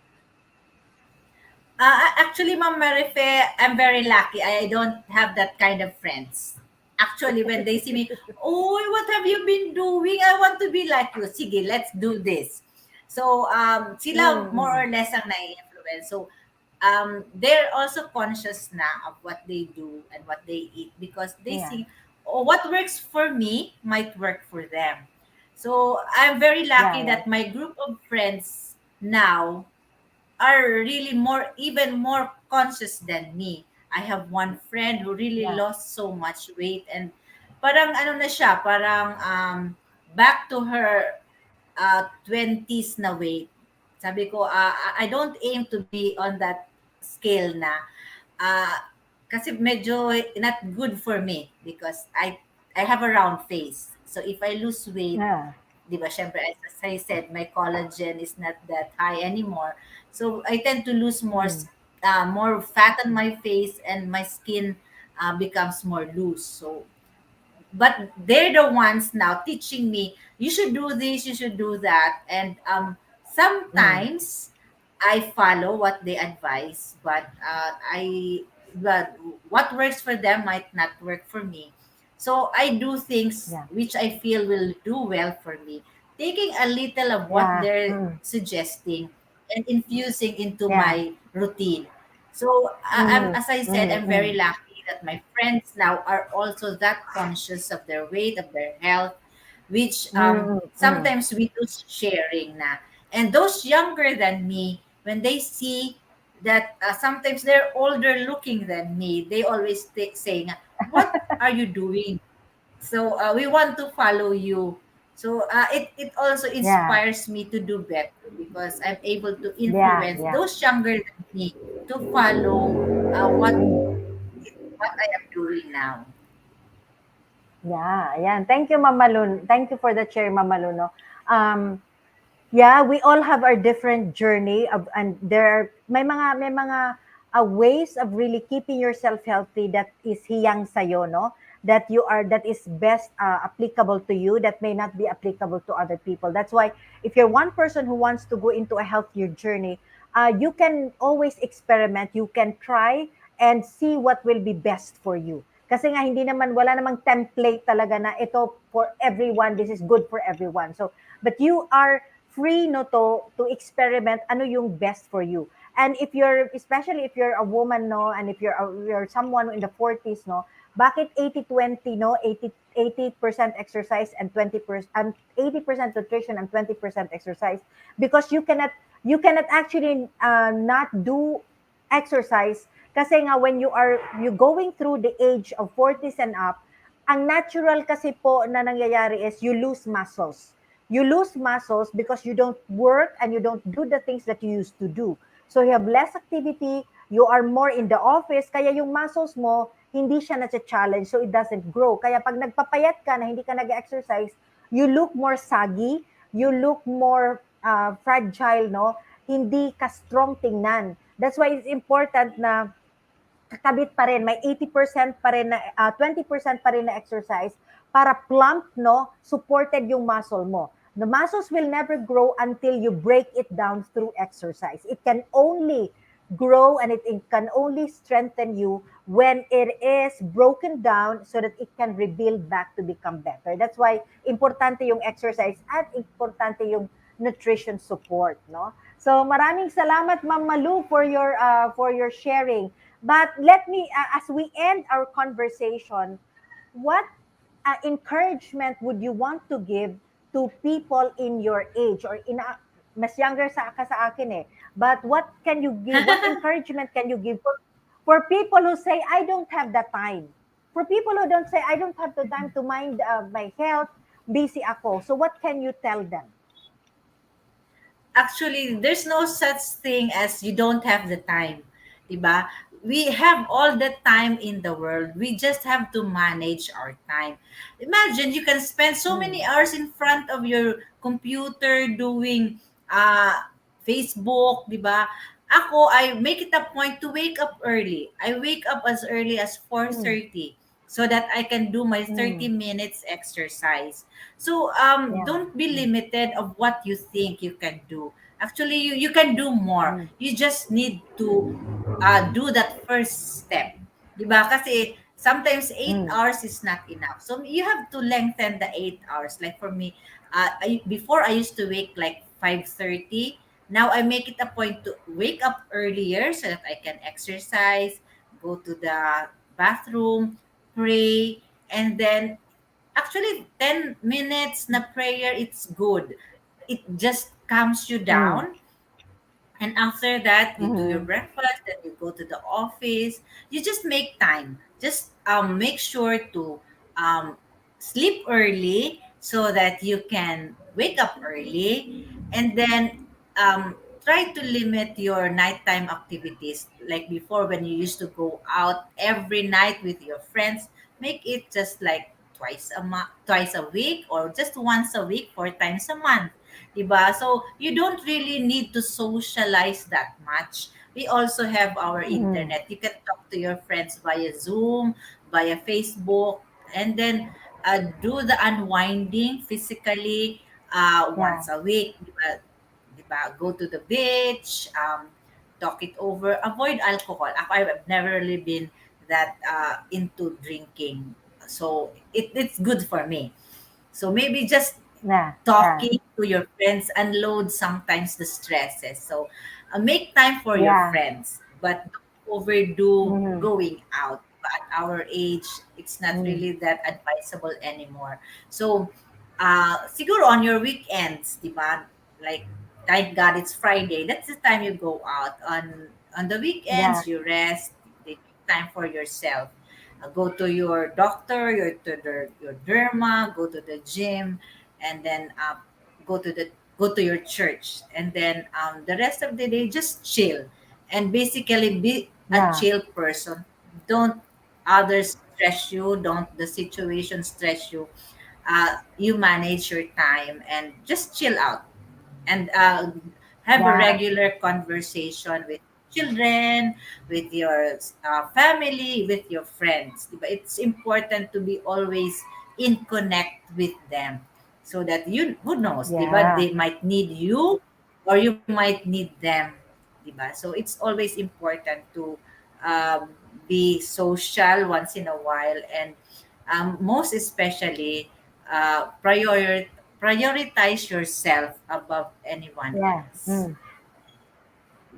Actually, Ma'am Marife, I'm very lucky. I don't have that kind of friends. Actually, when they see me, oh, what have you been doing? I want to be like you. Sige, let's do this. So, sila more Mm. or less ang nai-influence. So, they're also conscious na of what they do and what they eat, because they Yeah. see, oh, what works for me might work for them. So, I'm very Yeah, lucky yeah. that my group of friends now are really even more conscious than me. I have one friend who really Yeah. lost so much weight, and parang ano na siya, parang back to her 20s na weight. Sabi ko, I don't aim to be on that scale na. Ah, kasi medyo not good for me because I have a round face. So if I lose weight, Yeah. 'di ba, syempre, as I said, my collagen is not that high anymore. So I tend to lose Mm. more fat on my face, and my skin becomes more loose. So, but they're the ones now teaching me, you should do this, you should do that. And Mm. sometimes I follow what they advise, but what works for them might not work for me. So I do things Yeah. which I feel will do well for me, taking a little of what Yeah. they're Mm. suggesting and infusing into Yeah. my routine. So Mm-hmm. as I said, I'm Mm-hmm. very lucky that my friends now are also that conscious of their weight, of their health, which Mm-hmm. Mm-hmm. sometimes we do sharing na. And those younger than me, when they see that sometimes they're older looking than me, they always saying, "What are you doing?" So we want to follow you. So it also Yeah. inspires me to do better because I'm able to Yeah. influence Yeah. those younger than me to follow what I am doing now. Yeah. Yeah. Thank you, Mama Lun. Thank you for the chair, Mama Lun. No? Yeah, we all have our different journey of, and there are may mga ways of really keeping yourself healthy that is hiyang sayo, no, that you are, that is best applicable to you, that may not be applicable to other people. That's why if you're one person who wants to go into a healthier journey, you can always experiment, you can try and see what will be best for you. Kasi nga hindi naman, wala namang template talaga na ito for everyone, this is good for everyone. So but you are free, no, to experiment ano yung best for you. And if you're, especially if you're a woman, no, and if you're someone in the 40s, no, bakit 80-20, no, 80% exercise and 20% and 80% nutrition and 20% exercise? Because you cannot actually not do exercise kasi nga when you going through the age of 40s and up, ang natural kasi po na nangyayari is you lose muscles. You lose muscles because you don't work and you don't do the things that you used to do. So you have less activity, you are more in the office, kaya yung muscles mo, hindi siya na-challenge, so it doesn't grow. Kaya pag nagpapayat ka na hindi ka nag-exercise, you look more saggy, you look more fragile, no? Hindi ka strong tingnan. That's why it's important na kakabit pa rin, may 80% pa rin na 20% pa rin na exercise para plump, no, supported yung muscle mo. The muscles will never grow until you break it down through exercise. It can only grow and it can only strengthen you when it is broken down so that it can rebuild back to become better. That's why importante yung exercise at importante yung nutrition support, no? So maraming salamat Ma'am Malu for your sharing. But let me, as we end our conversation, what encouragement would you want to give to people in your age or mas younger ka sa akin eh. But what can you give? What encouragement can you give for people who say, I don't have the time? For people who don't say, I don't have the time to mind my health, busy ako. So what can you tell them? Actually, there's no such thing as you don't have the time, 'di ba? We have all the time in the world. We just have to manage our time. Imagine you can spend so many Mm, hours in front of your computer doing Facebook, 'di ba? Ako, I make it a point to wake up early. I wake up as early as mm, 4:30 so that I can do my 30 mm, minutes exercise. So yeah. don't be Mm, limited of what you think you can do. Actually, you can do more. mm, You just need to do that first step. Di ba? Kasi sometimes eight mm, hours is not enough. So you have to lengthen the 8 hours. Like for me, before I used to wake like 5:30. Now I make it a point to wake up earlier so that I can exercise, go to the bathroom, pray, and then actually 10 minutes na prayer, it's good. It just calms you mm, down, and after that, you do your mm, breakfast, then you go to the office. You just make time. Just make sure to um, sleep early so that you can wake up early. And then try to limit your nighttime activities. Like before, when you used to go out every night with your friends, make it just like twice a week, or just once a week, 4 times a month. Diba? So you don't really need to socialize that much. We also have our mm, internet. You can talk to your friends via Zoom, via Facebook, and then do the unwinding physically yeah. once a week. Diba? Go to the beach, talk it over, avoid alcohol. I've never really been that into drinking, so it's good for me. So maybe just Yeah, yeah, talking to your friends unload sometimes the stresses. So make time for your yeah. friends, but don't overdo Mm-hmm. going out. At our age, it's not Mm. really that advisable anymore. So siguro on your weekends, di ba? Like, thank God it's Friday. That's the time you go out. On the Yeah, weekends, you rest. Take time for yourself. Go to your doctor, your derma, go to the gym, and then go to your church, and then the rest of the day just chill, and basically be a yeah, chill person. Don't others stress you. Don't the situation stress you. You manage your time and just chill out, and have a yeah, regular conversation with children, with your family, with your friends. Diba? It's important to be always in connect with them, so that you, who knows, diba? yeah, They might need you, or you might need them. Diba? So it's always important to um, be social once in a while, and most especially prioritize yourself above anyone yeah. else. Mm.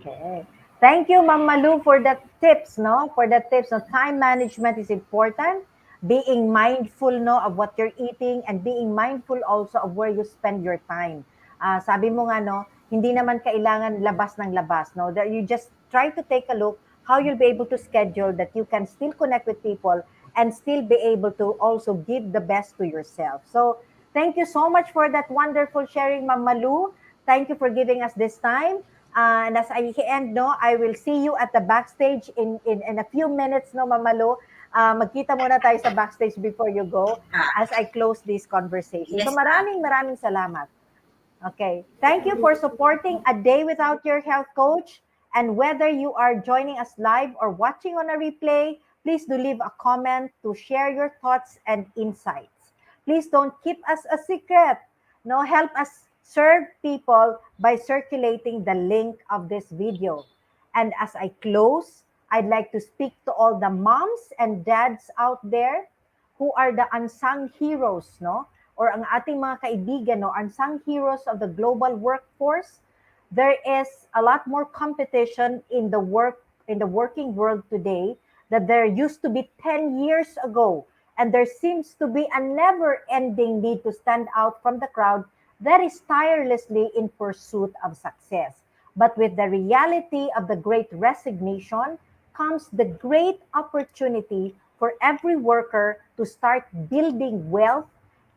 Okay. Thank you, Ma'am Malu, for the tips, no? For the tips. No, time management is important. Being mindful, no, of what you're eating and being mindful also of where you spend your time. Sabi mo nga, no, hindi naman kailangan labas ng labas, no? That you just try to take a look how you'll be able to schedule that you can still connect with people and still be able to also give the best to yourself. So, thank you so much for that wonderful sharing, Ma'am Malu. Thank you for giving us this time. And as I end, no, I will see you at the backstage in a few minutes, no, Mamalo. Magkita muna tayo sa backstage before you go as Ah, I close this conversation. So yes, maraming salamat. Okay. Thank you for supporting A Day Without Your Health Coach. And whether you are joining us live or watching on a replay, please do leave a comment to share your thoughts and insights. Please don't keep us a secret. No, help us serve people by circulating the link of this video. And as I close, I'd like to speak to all the moms and dads out there who are the unsung heroes, no? Or ang ating mga kaibigan, no? Unsung heroes of the global workforce. There is a lot more competition in the working world today that there used to be 10 years ago. And there seems to be a never-ending need to stand out from the crowd that is tirelessly in pursuit of success. But with the reality of the great resignation comes the great opportunity for every worker to start building wealth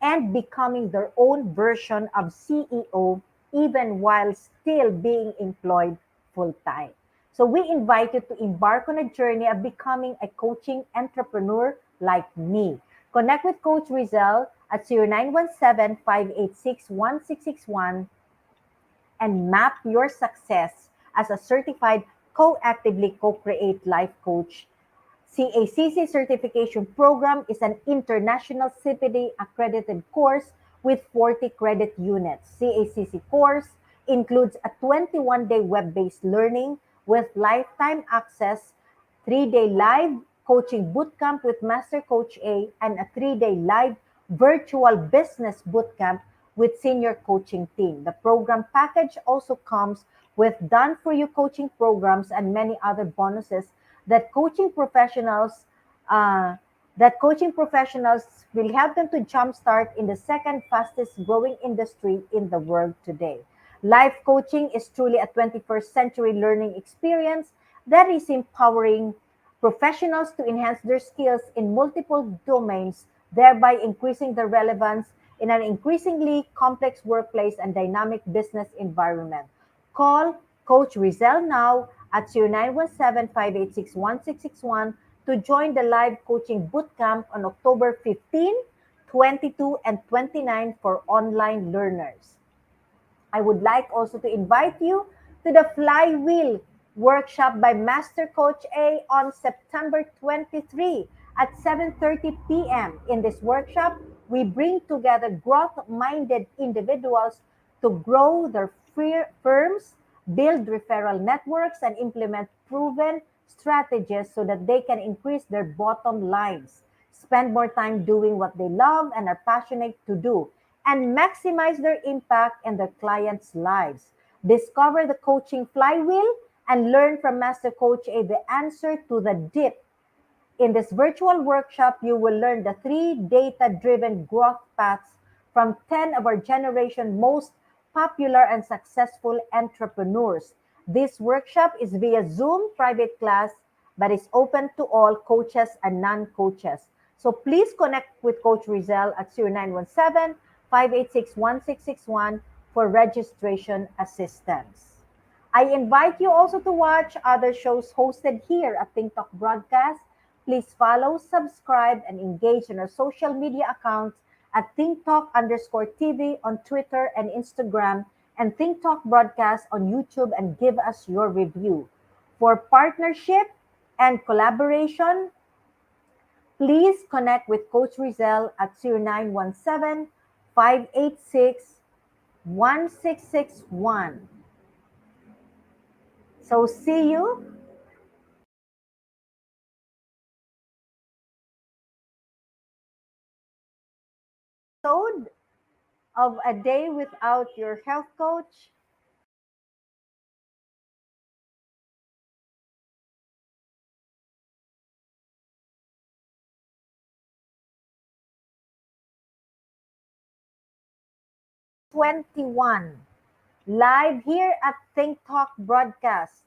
and becoming their own version of CEO, even while still being employed full time. So we invite you to embark on a journey of becoming a coaching entrepreneur like me. Connect with Coach Rizal at 0917-586-1661 and map your success as a certified co-actively co-create life coach. CACC certification program is an international CPD accredited course with 40 credit units. CACC course includes a 21-day web-based learning with lifetime access, 3-day live coaching bootcamp with Master Coach A, and a 3-day live virtual business bootcamp with senior coaching team. The program package also comes with done for you coaching programs and many other bonuses that coaching professionals uh, coaching professionals will help them to jumpstart in the second fastest growing industry in the world today. Life coaching is truly a 21st century learning experience that is empowering professionals to enhance their skills in multiple domains, thereby increasing their relevance in an increasingly complex workplace and dynamic business environment. Call Coach Rizal now at 0917-586-1661 to join the live coaching bootcamp on October 15, 22, and 29 for online learners. I would like also to invite you to the Flywheel workshop by Master Coach A on September 23 at 7:30 p.m. In this workshop, we bring together growth-minded individuals to grow their firms build referral networks and implement proven strategies so that they can increase their bottom lines, spend more time doing what they love and are passionate to do, and maximize their impact in their clients' lives. Discover the coaching flywheel and learn from Master Coach A the answer to the dip. In this virtual workshop, you will learn the 3 data-driven growth paths from 10 of our generation most popular and successful entrepreneurs. This workshop is via Zoom private class, but is open to all coaches and non-coaches. So please connect with Coach Rizal at 0917-586-1661 for registration assistance. I invite you also to watch other shows hosted here at Think Talk Broadcast. Please follow, subscribe, and engage in our social media accounts at ThinkTalk_TV on Twitter and Instagram, and Think Talk Broadcast on YouTube, and give us your review. For partnership and collaboration, please connect with Coach Rizal at 0917-586-1661. So see you episode of A Day Without Your Health Coach. #21 live here at Think Talk Broadcast.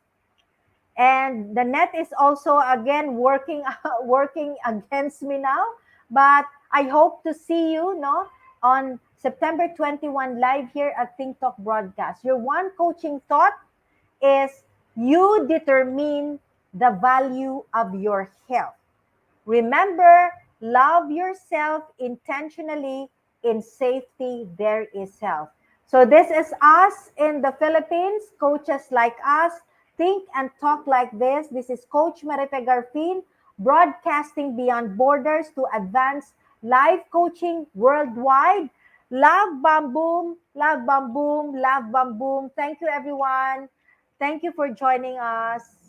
And the net is also again working working against me now, but I hope to see you no on September 21 live here at Think Talk Broadcast. Your one coaching thought is you determine the value of your health. Remember, love yourself intentionally. In safety, there is health. So this is us in the Philippines, coaches like us, think and talk like this. This is Coach Marife Garfin, broadcasting beyond borders to advance life coaching worldwide. Love, bam, boom, love, bam, boom, love, bam, boom. Thank you, everyone. Thank you for joining us.